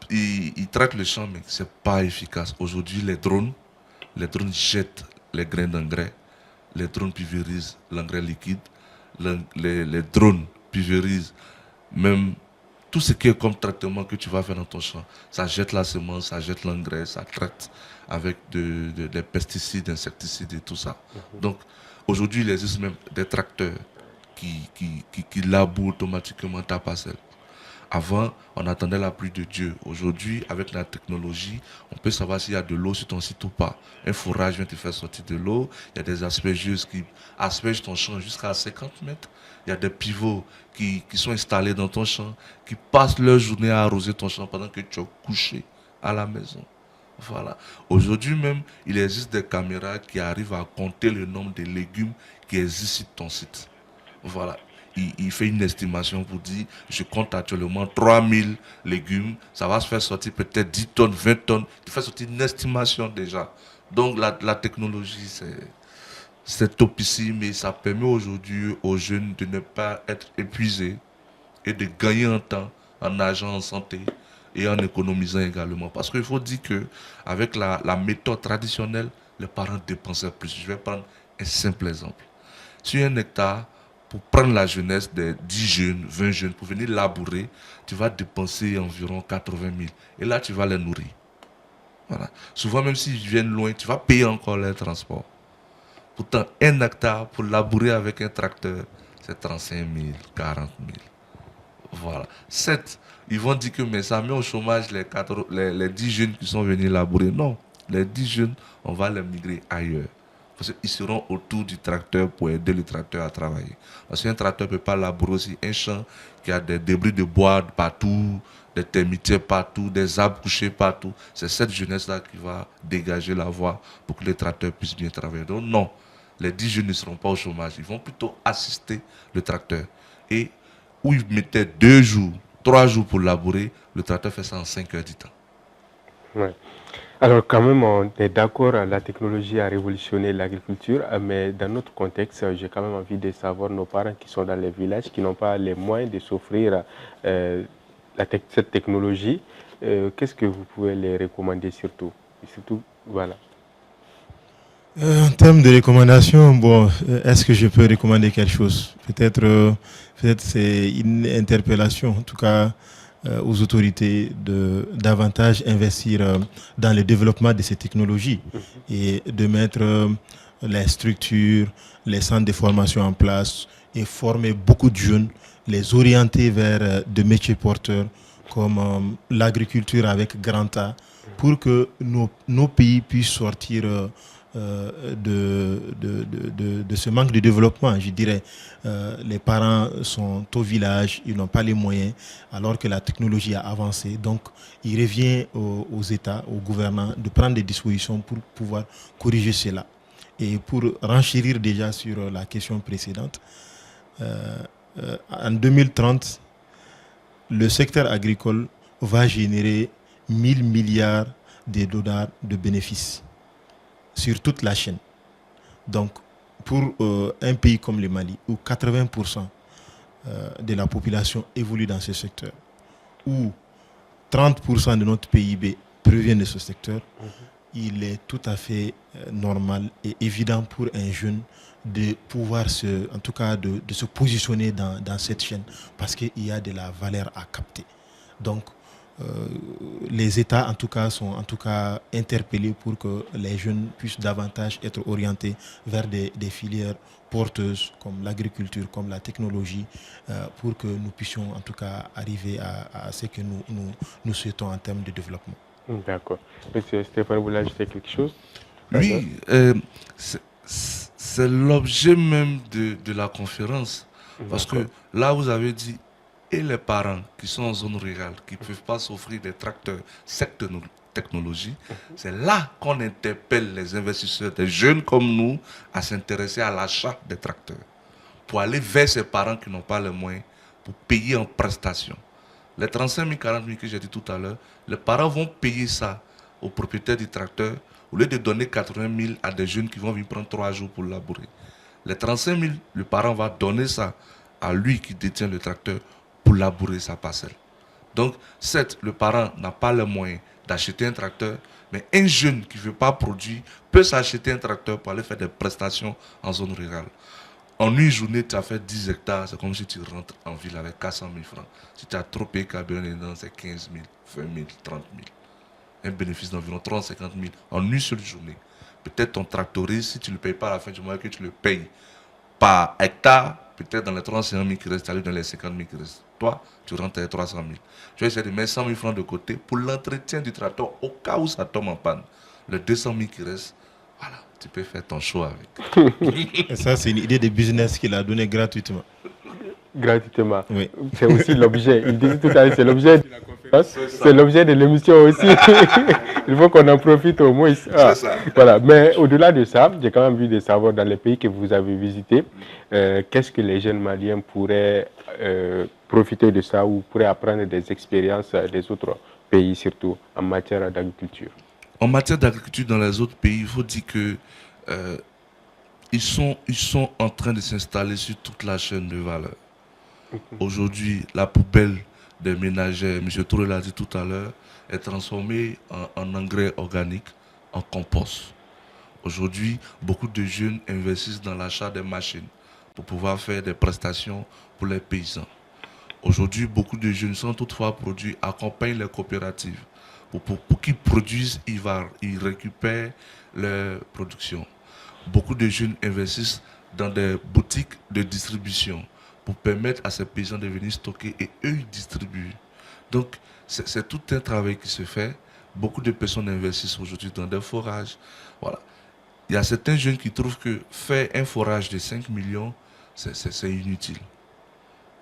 Il traite le champ, mais ce n'est pas efficace. Aujourd'hui, les drones jettent les grains d'engrais. Les drones pulvérisent l'engrais liquide. Les drones pulvérisent même tout ce qui est comme traitement que tu vas faire dans ton champ. Ça jette la semence, ça jette l'engrais, ça traite avec des pesticides, insecticides et tout ça. Donc, aujourd'hui, il existe même des tracteurs qui labourent automatiquement ta parcelle. Avant, on attendait la pluie de Dieu. Aujourd'hui, avec la technologie, on peut savoir s'il y a de l'eau sur ton site ou pas. Un fourrage vient te faire sortir de l'eau. Il y a des aspergeuses qui aspergent ton champ jusqu'à 50 mètres. Il y a des pivots qui sont installés dans ton champ, qui passent leur journée à arroser ton champ pendant que tu es couché à la maison. Voilà. Aujourd'hui même, il existe des caméras qui arrivent à compter le nombre de légumes qui existent sur ton site. Voilà. Il fait une estimation pour dire, je compte actuellement 3000 légumes, ça va se faire sortir peut-être 10 tonnes, 20 tonnes. Il fait sortir une estimation déjà. Donc la technologie, c'est topissime, mais ça permet aujourd'hui aux jeunes de ne pas être épuisés et de gagner en temps, en argent, en santé et en économisant également. Parce qu'il faut dire qu'avec la méthode traditionnelle, les parents dépensaient plus. Je vais prendre un simple exemple. Sur un hectare, pour prendre la jeunesse des 10 jeunes, 20 jeunes, pour venir labourer, tu vas dépenser environ 80 000. Et là, tu vas les nourrir. Voilà. Souvent, même s'ils viennent loin, tu vas payer encore leur transport. Pourtant, un hectare pour labourer avec un tracteur, c'est 35 000, 40 000. Voilà. 7, ils vont dire que mais ça met au chômage les 10 jeunes qui sont venus labourer. Non, les 10 jeunes, on va les migrer ailleurs. Parce qu'ils seront autour du tracteur pour aider le tracteur à travailler. Parce qu'un tracteur ne peut pas labourer aussi un champ qui a des débris de bois partout, des termitières partout, des arbres couchés partout. C'est cette jeunesse-là qui va dégager la voie pour que les tracteurs puissent bien travailler. Donc non, les 10 jeunes ne seront pas au chômage. Ils vont plutôt assister le tracteur. Et où ils mettaient 2 jours, 3 jours pour labourer, le tracteur fait ça en 5 heures du temps. Ouais. Alors quand même, on est d'accord, la technologie a révolutionné l'agriculture, mais dans notre contexte, j'ai quand même envie de savoir nos parents qui sont dans les villages, qui n'ont pas les moyens de s'offrir cette technologie, qu'est-ce que vous pouvez les recommander surtout? Voilà. En termes de recommandations, bon, est-ce que je peux recommander quelque chose? Peut-être c'est une interpellation, en tout cas, aux autorités de davantage investir dans le développement de ces technologies et de mettre les structures, les centres de formation en place et former beaucoup de jeunes, les orienter vers de métiers porteurs comme l'agriculture avec grand A pour que nos pays puissent sortir de ce manque de développement. Je dirais, les parents sont au village, ils n'ont pas les moyens, alors que la technologie a avancé. Donc, il revient aux États, aux gouvernants, de prendre des dispositions pour pouvoir corriger cela. Et pour renchérir déjà sur la question précédente, en 2030, le secteur agricole va générer 1000 milliards de dollars de bénéfices sur toute la chaîne. Donc, pour un pays comme le Mali, où 80% de la population évolue dans ce secteur, où 30% de notre PIB provient de ce secteur, il est tout à fait normal et évident pour un jeune de pouvoir en tout cas de se positionner dans cette chaîne parce qu'il y a de la valeur à capter. Donc, les États en tout cas sont en tout cas interpellés pour que les jeunes puissent davantage être orientés vers des filières porteuses comme l'agriculture, comme la technologie, pour que nous puissions en tout cas arriver à ce que nous souhaitons en termes de développement. D'accord. Monsieur Stéphane, vous voulez ajouter quelque chose? Oui, c'est l'objet même de la conférence. Parce que là, vous avez dit, et les parents qui sont en zone rurale, qui ne peuvent pas s'offrir des tracteurs, cette technologie, c'est là qu'on interpelle les investisseurs, des jeunes comme nous, à s'intéresser à l'achat des tracteurs, pour aller vers ces parents qui n'ont pas les moyens, pour payer en prestation. Les 35 000, 40 000 que j'ai dit tout à l'heure, les parents vont payer ça aux propriétaires du tracteur, au lieu de donner 80 000 à des jeunes qui vont venir prendre 3 jours pour labourer. Les 35 000, le parent va donner ça à lui qui détient le tracteur pour labourer sa parcelle. Donc, certes, le parent n'a pas les moyens d'acheter un tracteur, mais un jeune qui ne veut pas produire peut s'acheter un tracteur pour aller faire des prestations en zone rurale. En une journée, tu as fait 10 hectares, c'est comme si tu rentres en ville avec 400 000 francs. Si tu as trop payé carburant dedans, c'est 15 000, 20 000, 30 000. Un bénéfice d'environ 350 000 en une seule journée. Peut-être ton tractoriste, si tu ne le payes pas à la fin du mois, que tu le payes par hectare, peut-être dans les 350 000 qui restent, tu arrives dans les 50 000 qui restent. Toi, tu rentres à 300 000. Tu vas essayer de mettre 100 000 francs de côté pour l'entretien du tracteur au cas où ça tombe en panne. Les 200 000 qui restent, voilà, tu peux faire ton choix avec. Et ça, c'est une idée de business qu'il a donnée gratuitement. Gratuitement. Oui. C'est aussi l'objet. Il disait tout à l'heure, c'est l'objet de la conférence, c'est l'objet de l'émission aussi. Il faut qu'on en profite au moins. C'est ça. Voilà. Mais au-delà de ça, j'ai quand même vu de savoir dans les pays que vous avez visités, qu'est-ce que les jeunes Maliens pourraient profiter de ça ou pourraient apprendre des expériences des autres pays, surtout en matière d'agriculture. En matière d'agriculture dans les autres pays, il faut dire que ils sont en train de s'installer sur toute la chaîne de valeur. Aujourd'hui, la poubelle des ménagères, M. Touré l'a dit tout à l'heure, est transformée en engrais organique, en compost. Aujourd'hui, beaucoup de jeunes investissent dans l'achat des machines pour pouvoir faire des prestations pour les paysans. Aujourd'hui, beaucoup de jeunes, sans toutefois produire, accompagnent les coopératives. Pour qu'ils produisent, ils récupèrent leur production. Beaucoup de jeunes investissent dans des boutiques de distribution pour permettre à ces paysans de venir stocker et eux ils distribuent. Donc c'est tout un travail qui se fait. Beaucoup de personnes investissent aujourd'hui dans des forages. Voilà. Il y a certains jeunes qui trouvent que faire un forage de 5 millions, c'est inutile.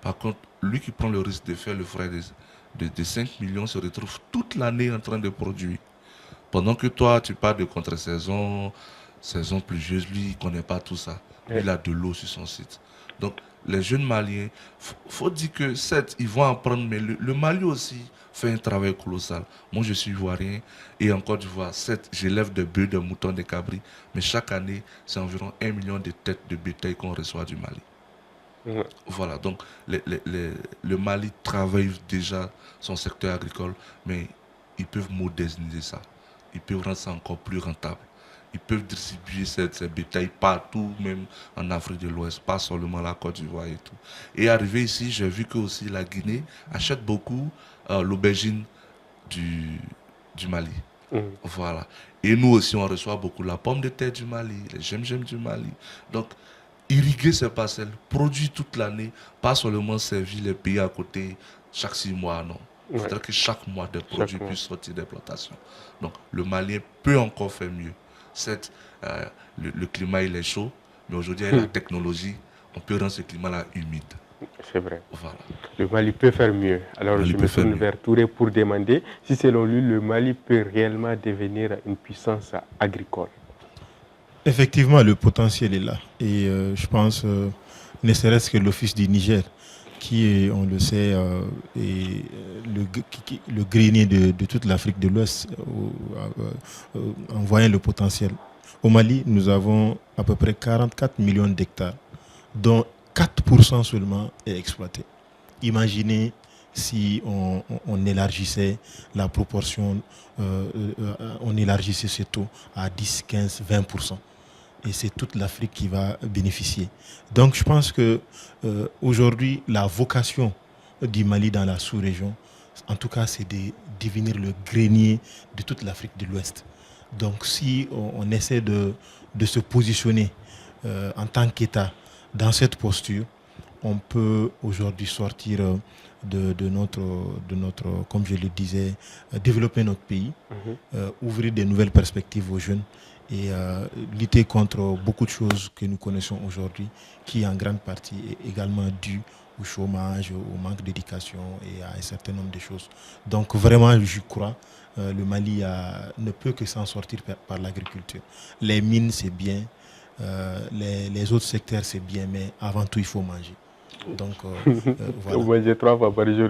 Par contre, lui qui prend le risque de faire le forage de 5 millions se retrouve toute l'année en train de produire. Pendant que toi, tu parles de contre-saison, saison pluvieuse, lui, il ne connaît pas tout ça. Lui, il a de l'eau sur son site. Donc, les jeunes Maliens, faut dire que certes, ils vont apprendre, mais le Mali aussi fait un travail colossal. Moi, je suis ivoirien et en Côte d'Ivoire, certes, j'élève des bœufs, des moutons, des cabris, mais chaque année, c'est environ 1 million de têtes de bétail qu'on reçoit du Mali. Voilà, donc le Mali travaille déjà son secteur agricole, mais ils peuvent moderniser ça. Ils peuvent rendre ça encore plus rentable. Ils peuvent distribuer ces bétails partout, même en Afrique de l'Ouest, pas seulement la Côte d'Ivoire et tout. Et arrivé ici, j'ai vu que aussi la Guinée achète beaucoup l'aubergine du Mali. Voilà. Et nous aussi, on reçoit beaucoup la pomme de terre du Mali, les gemmes du Mali. Donc, irriguer ces parcelles, produire toute l'année, pas seulement servir les pays à côté chaque 6 mois, non. Il faudrait que chaque mois des produits puissent sortir des plantations. Donc le Malien peut encore faire mieux. Certes, le climat il est chaud, mais aujourd'hui avec la technologie, on peut rendre ce climat-là humide. C'est vrai. Voilà. Le Mali peut faire mieux. Alors je me tourne vers Touré pour demander si selon lui le Mali peut réellement devenir une puissance agricole. Effectivement, le potentiel est là. Et je pense, ne serait-ce que l'Office du Niger, qui est, on le sait, est le grenier de toute l'Afrique de l'Ouest, en voyant le potentiel. Au Mali, nous avons à peu près 44 millions d'hectares, dont 4% seulement est exploité. Imaginez si on élargissait la proportion, on élargissait ce taux à 10, 15, 20%. Et c'est toute l'Afrique qui va bénéficier. Donc je pense que aujourd'hui, la vocation du Mali dans la sous-région, en tout cas, c'est de devenir le grenier de toute l'Afrique de l'Ouest. Donc si on essaie de se positionner en tant qu'État dans cette posture, on peut aujourd'hui sortir de notre, comme je le disais, développer notre pays, ouvrir de nouvelles perspectives aux jeunes et lutter contre beaucoup de choses que nous connaissons aujourd'hui, qui en grande partie est également due au chômage, au manque d'éducation et à un certain nombre de choses. Donc vraiment, je crois, le Mali ne peut que s'en sortir par l'agriculture. Les mines, c'est bien, les autres secteurs, c'est bien, mais avant tout, il faut manger. Donc, voilà. Vous mangez 3 fois par jour.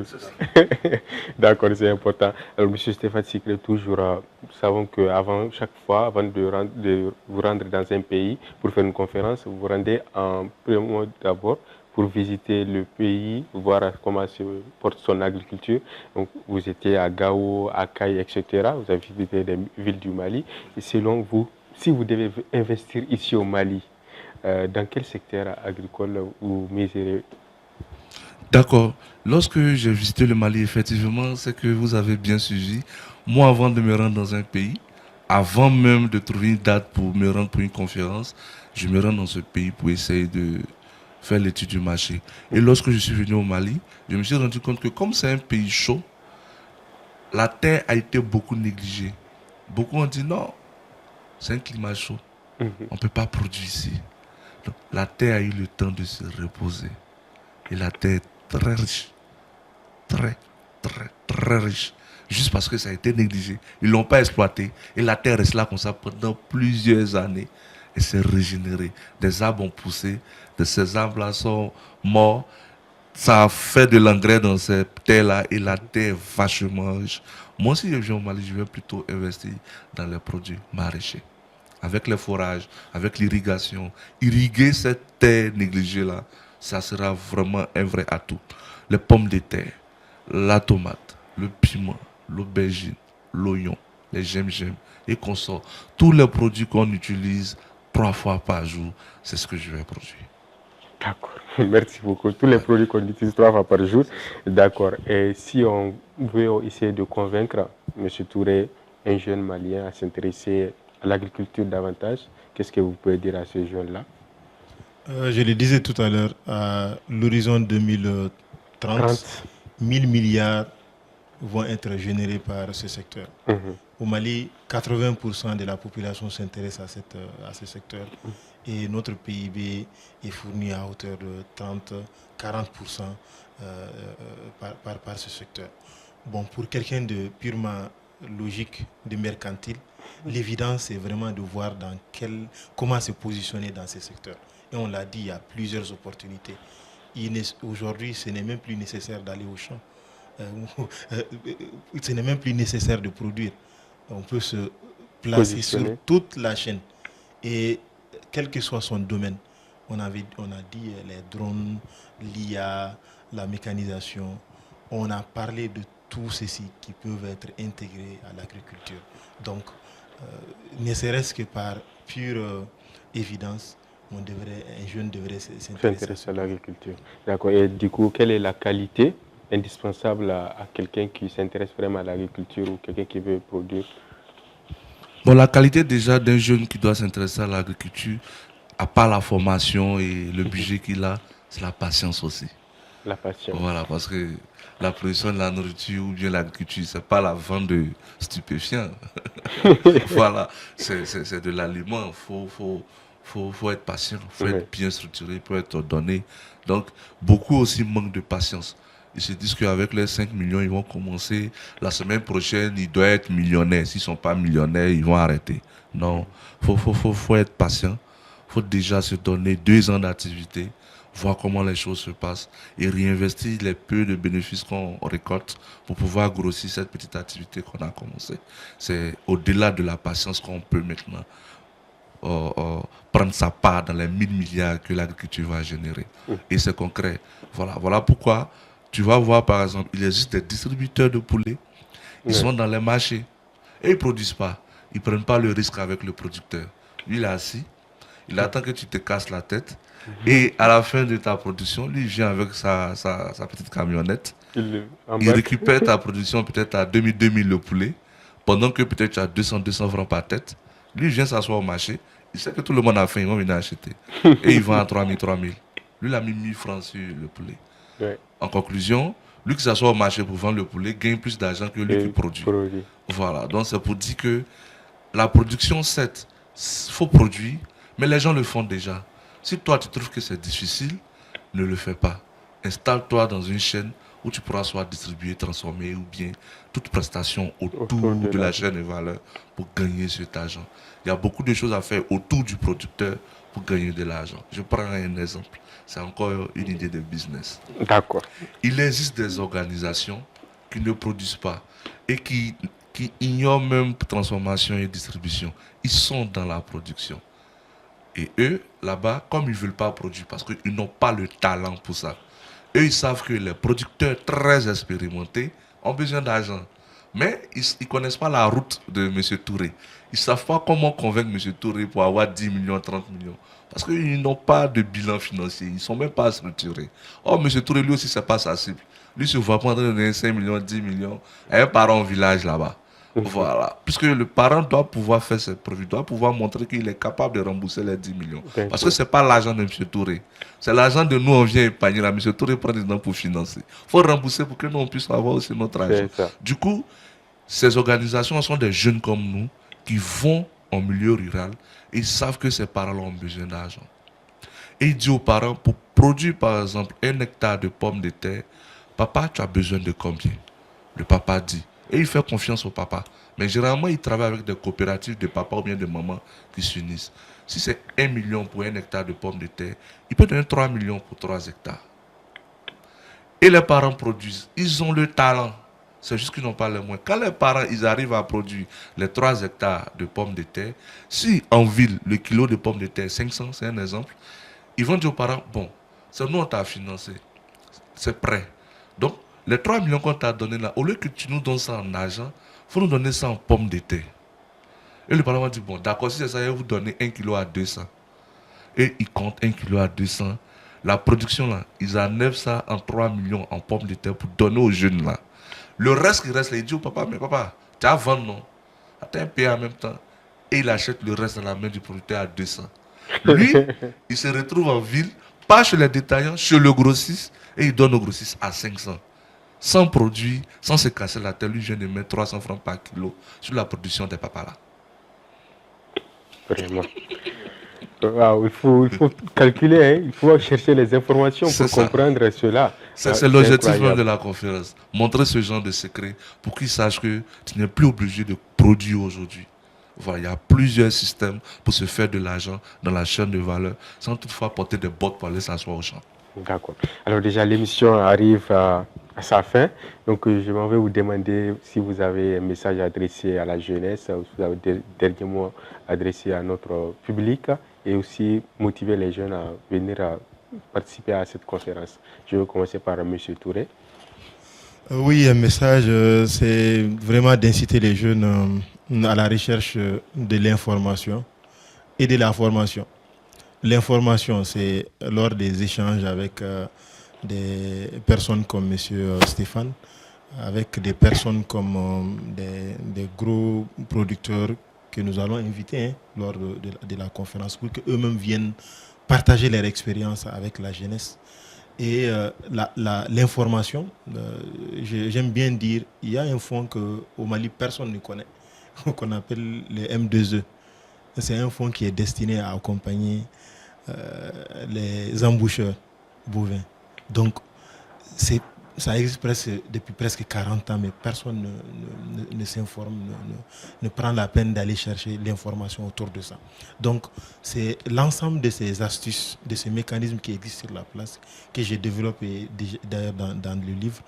D'accord, c'est important. Alors, M. Stéphane Sikle, toujours, nous savons qu'avant, chaque fois, avant de vous rendre dans un pays pour faire une conférence, vous vous rendez en premier d'abord pour visiter le pays, voir comment se porte son agriculture. Donc, vous étiez à Gao, à Kay, etc. Vous avez visité les villes du Mali. Et selon vous, si vous devez investir ici au Mali, dans quel secteur agricole vous miserez? D'accord. Lorsque j'ai visité le Mali, effectivement, c'est que vous avez bien suivi. Moi, avant de me rendre dans un pays, avant même de trouver une date pour me rendre pour une conférence, je me rends dans ce pays pour essayer de faire l'étude du marché. Et lorsque je suis venu au Mali, je me suis rendu compte que comme c'est un pays chaud, la terre a été beaucoup négligée. Beaucoup ont dit non, c'est un climat chaud. On ne peut pas produire ici. Donc, la terre a eu le temps de se reposer. Et la terre est très riche. Très, très, très riche. Juste parce que ça a été négligé. Ils ne l'ont pas exploité. Et la terre reste là comme ça pendant plusieurs années. Et s'est régénérée. Des arbres ont poussé. De ces arbres-là sont morts. Ça a fait de l'engrais dans cette terre-là. Et la terre est vachement riche. Moi, si je viens au Mali, je vais plutôt investir dans les produits maraîchers. Avec les forages, avec l'irrigation. Irriguer cette terre négligée-là, ça sera vraiment un vrai atout. Les pommes de terre, la tomate, le piment, l'aubergine, l'oignon, les gemmes et consorts. Tous les produits qu'on utilise 3 fois par jour, c'est ce que je vais produire. D'accord, merci beaucoup. Tous les produits qu'on utilise 3 fois par jour, d'accord. Et si on veut essayer de convaincre M. Touré, un jeune Malien, à s'intéresser à l'agriculture davantage, qu'est-ce que vous pouvez dire à ces jeunes-là? Je le disais tout à l'heure, à l'horizon 2030, 1000 milliards vont être générés par ce secteur. Au Mali, 80% de la population s'intéresse à ce secteur et notre PIB est fourni à hauteur de 30-40% par ce secteur. Bon, pour quelqu'un de purement logique, de mercantile, l'évidence c'est vraiment de voir comment se positionner dans ces secteurs. Et on l'a dit, il y a plusieurs opportunités. Aujourd'hui, ce n'est même plus nécessaire d'aller au champ. Ce n'est même plus nécessaire de produire. On peut se placer sur toute la chaîne. Et quel que soit son domaine, on a dit les drones, l'IA, la mécanisation. On a parlé de tout ceci qui peuvent être intégrés à l'agriculture. Donc, ne serait-ce que par pure évidence, un jeune devrait s'intéresser à l'agriculture. D'accord. Et du coup, quelle est la qualité indispensable à quelqu'un qui s'intéresse vraiment à l'agriculture ou quelqu'un qui veut produire? Bon, la qualité déjà d'un jeune qui doit s'intéresser à l'agriculture, à part la formation et le budget qu'il a, c'est la patience aussi. La patience. Voilà, parce que la production de la nourriture ou bien l'agriculture, c'est pas la vente de stupéfiants. Voilà, c'est de l'aliment. Faut être patient, faut être bien structuré, faut être donné. Donc, beaucoup aussi manquent de patience. Ils se disent qu'avec les 5 millions, ils vont commencer. La semaine prochaine, ils doivent être millionnaires. S'ils ne sont pas millionnaires, ils vont arrêter. Non, faut être patient. Il faut déjà se donner 2 ans d'activité, voir comment les choses se passent et réinvestir les peu de bénéfices qu'on récolte pour pouvoir grossir cette petite activité qu'on a commencé. C'est au-delà de la patience qu'on peut maintenant prendre sa part dans les 1000 milliards que l'agriculture va générer. Et c'est concret. Voilà pourquoi tu vas voir par exemple, il existe des distributeurs de poulets, ils sont dans les marchés et ils ne produisent pas. Ils ne prennent pas le risque avec le producteur. Lui, il est assis, il attend que tu te casses la tête et à la fin de ta production, lui, il vient avec sa petite camionnette. Il récupère ta production peut-être à 2000 le poulet, pendant que peut-être tu as 200 francs par tête. Lui, il vient s'asseoir au marché, il sait que tout le monde a faim, il va venir acheter. Et il vend à 3000. Lui, il a mis 1000 francs sur le poulet. Ouais. En conclusion, lui qui s'assoit au marché pour vendre le poulet gagne plus d'argent que lui qui produit. Voilà, donc c'est pour dire que la production, certes, il faut produire, mais les gens le font déjà. Si toi, tu trouves que c'est difficile, ne le fais pas. Installe-toi dans une chaîne où tu pourras soit distribuer, transformer ou bien toute prestation autour de la chaîne de valeur pour gagner cet argent. Il y a beaucoup de choses à faire autour du producteur pour gagner de l'argent. Je prends un exemple. C'est encore une idée de business. D'accord. Il existe des organisations qui ne produisent pas et qui ignorent même transformation et distribution. Ils sont dans la production. Et eux, là-bas, comme ils ne veulent pas produire parce qu'ils n'ont pas le talent pour ça, eux, ils savent que les producteurs très expérimentés ont besoin d'argent. Mais ils ne connaissent pas la route de M. Touré. Ils ne savent pas comment convaincre M. Touré pour avoir 10 millions, 30 millions. Parce qu'ils n'ont pas de bilan financier. Ils ne sont même pas structurés. Or, M. Touré, lui aussi, ce n'est pas sa cible. Lui, se voit pas en train de donner 5 millions, 10 millions à un parent au village là-bas. Voilà. Puisque le parent doit pouvoir faire ses profits, doit pouvoir montrer qu'il est capable de rembourser les 10 millions. Parce que ce n'est pas l'argent de M. Touré. C'est l'argent de nous, on vient épargner. Là, M. Touré prend des dents pour financer. Il faut rembourser pour que nous, on puisse avoir aussi notre argent. Du coup, ces organisations sont des jeunes comme nous qui vont en milieu rural et ils savent que ces parents ont besoin d'argent. Et ils disent aux parents, pour produire par exemple 1 hectare de pommes de terre, papa, tu as besoin de combien? Le papa dit. Et il fait confiance au papa. Mais généralement, il travaille avec des coopératives de papa ou bien de maman qui s'unissent. Si c'est 1 million pour 1 hectare de pommes de terre, il peut donner 3 millions pour 3 hectares. Et les parents produisent. Ils ont le talent. C'est juste qu'ils n'ont pas les moyens. Quand les parents ils arrivent à produire les 3 hectares de pommes de terre, si en ville, le kilo de pommes de terre, 500, c'est un exemple, ils vont dire aux parents, bon, c'est nous on t'a financé, c'est prêt. Donc, les 3 millions qu'on t'a donné là, au lieu que tu nous donnes ça en argent, il faut nous donner ça en pommes de terre. Et le parent va dire, bon, d'accord, si c'est ça, il va vous donner 1 kilo à 200. Et ils comptent 1 kilo à 200. La production là, ils enlèvent ça en 3 millions en pommes de terre pour donner aux jeunes là. Le reste qui reste, il dit au papa, mais papa, tu as vendu non? Tu as payé en même temps. Et il achète le reste dans la main du producteur à 200. Lui, il se retrouve en ville, pas chez les détaillants, chez le grossiste, et il donne au grossiste à 500. Sans produit, sans se casser la tête, lui vient de mettre 300 francs par kilo sur la production des papas là. Vraiment. Wow, il faut calculer, hein. Il faut chercher les informations pour comprendre cela. C'est l'objectif même de la conférence. Montrer ce genre de secret pour qu'ils sachent que tu n'es plus obligé de produire aujourd'hui. Voilà, il y a plusieurs systèmes pour se faire de l'argent dans la chaîne de valeur sans toutefois porter des bottes pour aller s'asseoir au champ. D'accord. Alors déjà, l'émission arrive à sa fin. Donc, je m'en vais vous demander si vous avez un message adressé à la jeunesse, ou si vous avez des derniers mots adressés à notre public et aussi motiver les jeunes à venir participer à cette conférence. Je vais commencer par M. Touré. Oui, un message, c'est vraiment d'inciter les jeunes à la recherche de l'information et de la formation. L'information, c'est lors des échanges avec des personnes comme M. Stéphane, avec des personnes comme des gros producteurs que nous allons inviter lors de la conférence pour qu'eux-mêmes viennent partager leur expérience avec la jeunesse. Et l'information, j'aime bien dire, il y a un fonds qu'au Mali, personne ne connaît, qu'on appelle le M2E. C'est un fonds qui est destiné à accompagner les emboucheurs bovins. Donc, ça existe depuis presque 40 ans, mais personne ne s'informe, ne prend la peine d'aller chercher l'information autour de ça. Donc, c'est l'ensemble de ces astuces, de ces mécanismes qui existent sur la place, que j'ai développé d'ailleurs dans le livre,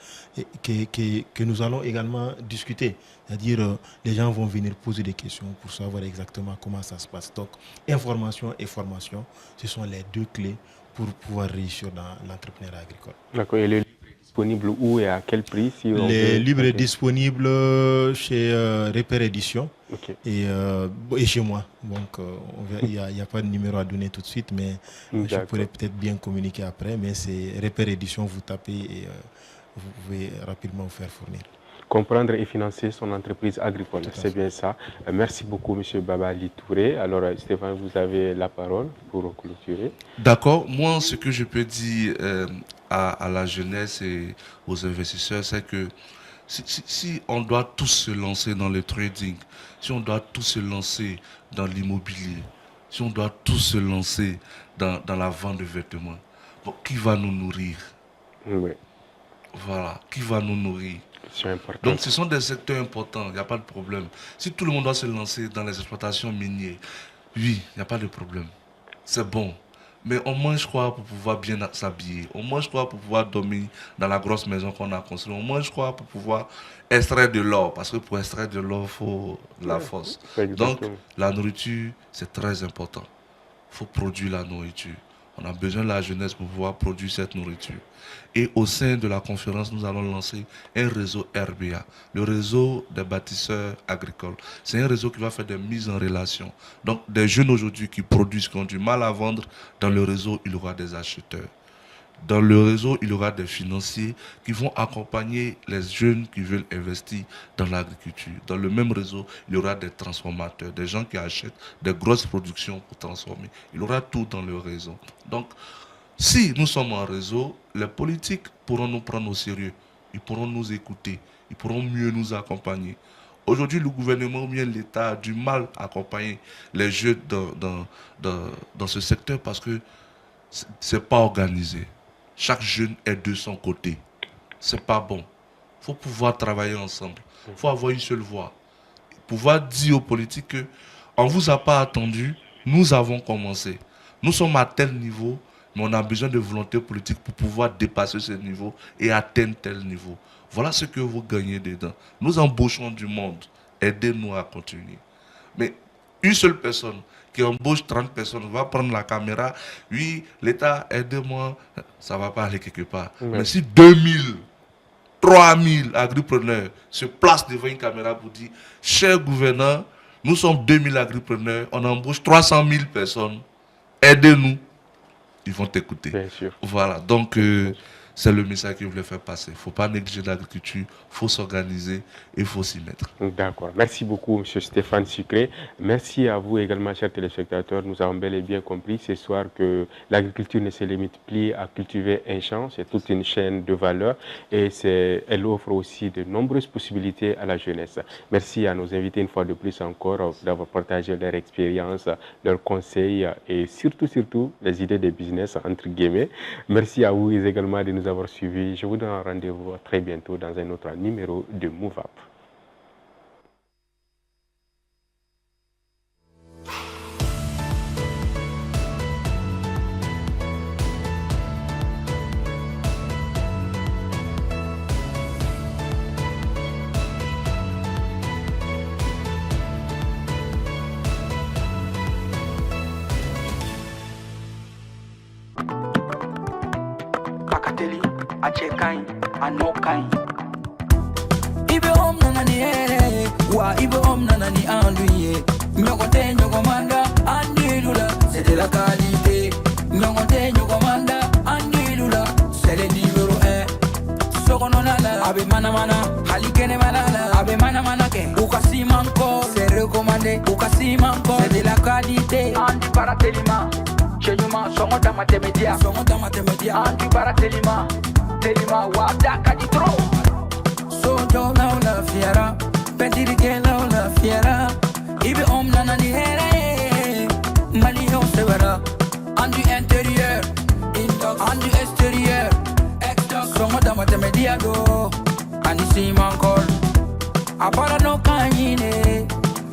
et que nous allons également discuter. C'est-à-dire, les gens vont venir poser des questions pour savoir exactement comment ça se passe. Donc, information et formation, ce sont les deux clés pour pouvoir réussir dans l'entrepreneuriat agricole. D'accord. Et le livre est disponibles où et à quel prix Les livres sont disponibles chez Repère Édition et chez moi. Donc, il n'y a pas de numéro à donner tout de suite, mais je pourrais peut-être bien communiquer après. Mais c'est Repère Édition, vous tapez et vous pouvez rapidement vous faire fournir. Comprendre et financer son entreprise agricole, c'est bien ça. Merci beaucoup, M. Babali Touré. Alors, Stéphane, vous avez la parole pour clôturer. D'accord. Moi, ce que je peux dire à la jeunesse et aux investisseurs, c'est que si on doit tous se lancer dans le trading, si on doit tous se lancer dans l'immobilier, si on doit tous se lancer dans la vente de vêtements, bon, qui va nous nourrir? Oui. Voilà, qui va nous nourrir? Donc ce sont des secteurs importants, il n'y a pas de problème. Si tout le monde doit se lancer dans les exploitations minières, oui, il n'y a pas de problème. C'est bon. Mais on mange quoi pour pouvoir bien s'habiller? On mange quoi pour pouvoir dormir dans la grosse maison qu'on a construite? On mange quoi pour pouvoir extraire de l'or? Parce que pour extraire de l'or, il faut de la force. Donc la nourriture, c'est très important. Il faut produire la nourriture. On a besoin de la jeunesse pour pouvoir produire cette nourriture. Et au sein de la conférence, nous allons lancer un réseau RBA, le réseau des bâtisseurs agricoles. C'est un réseau qui va faire des mises en relation. Donc, des jeunes aujourd'hui qui produisent, qui ont du mal à vendre, dans le réseau, il y aura des acheteurs. Dans le réseau, il y aura des financiers qui vont accompagner les jeunes qui veulent investir dans l'agriculture. Dans le même réseau, il y aura des transformateurs, des gens qui achètent des grosses productions pour transformer. Il y aura tout dans le réseau. Donc, si nous sommes en réseau, les politiques pourront nous prendre au sérieux. Ils pourront nous écouter. Ils pourront mieux nous accompagner. Aujourd'hui, le gouvernement ou bien l'État a du mal à accompagner les jeunes dans ce secteur parce que ce n'est pas organisé. Chaque jeune est de son côté. Ce n'est pas bon. Il faut pouvoir travailler ensemble. Il faut avoir une seule voix. Pouvoir dire aux politiques qu'on ne vous a pas attendu, nous avons commencé. Nous sommes à tel niveau, mais on a besoin de volonté politique pour pouvoir dépasser ce niveau et atteindre tel niveau. Voilà ce que vous gagnez dedans. Nous embauchons du monde. Aidez-nous à continuer. Mais une seule personne qui embauche 30 personnes va prendre la caméra. Oui, l'État, aidez-moi. Ça ne va pas aller quelque part. Oui. Mais si 2000, 3000 agripreneurs se placent devant une caméra pour dire, cher gouverneur, nous sommes 2000 agripreneurs, on embauche 300 000 personnes, aidez-nous. Ils vont t'écouter. Bien sûr. Voilà, donc c'est le message que je voulais faire passer. Il ne faut pas négliger l'agriculture, il faut s'organiser et il faut s'y mettre. D'accord. Merci beaucoup, M. Stéphane Sucré. Merci à vous également, chers téléspectateurs. Nous avons bel et bien compris ce soir que l'agriculture ne se limite plus à cultiver un champ. C'est toute une chaîne de valeur et elle offre aussi de nombreuses possibilités à la jeunesse. Merci à nos invités une fois de plus encore d'avoir partagé leur expérience, leurs conseils et surtout les idées de business, entre guillemets. Merci à vous également de nous avoir suivis. Je vous donne rendez-vous très bientôt dans un autre numéro de Move Up. Ibe om nanani wa ibe om nanani anduye nyokote nyokomanda andilula c'est de la qualité nyokote nyokomanda andilula c'est le numéro 1 sokononala abe mana halikene malala abe mana ke ukasimanko c'est recommandé ukasimanko c'est de la qualité andi paratelima chenyuma songo matmedia andi paratelima telima wada kaditro sojo na la fiera pendiri ke la fiera ibe om nanani here mali ho severa andu intérieur indox andu extérieur exdox songo matmedia do andi simankol apara no kanyine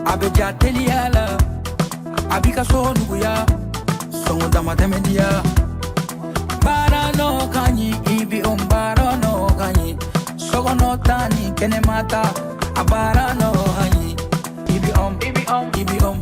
abeja teliala abika so nuya songo matmedia bara no kanyi ibi ombara no kanyi sogo no tani kene mata abara no kanyi ibi om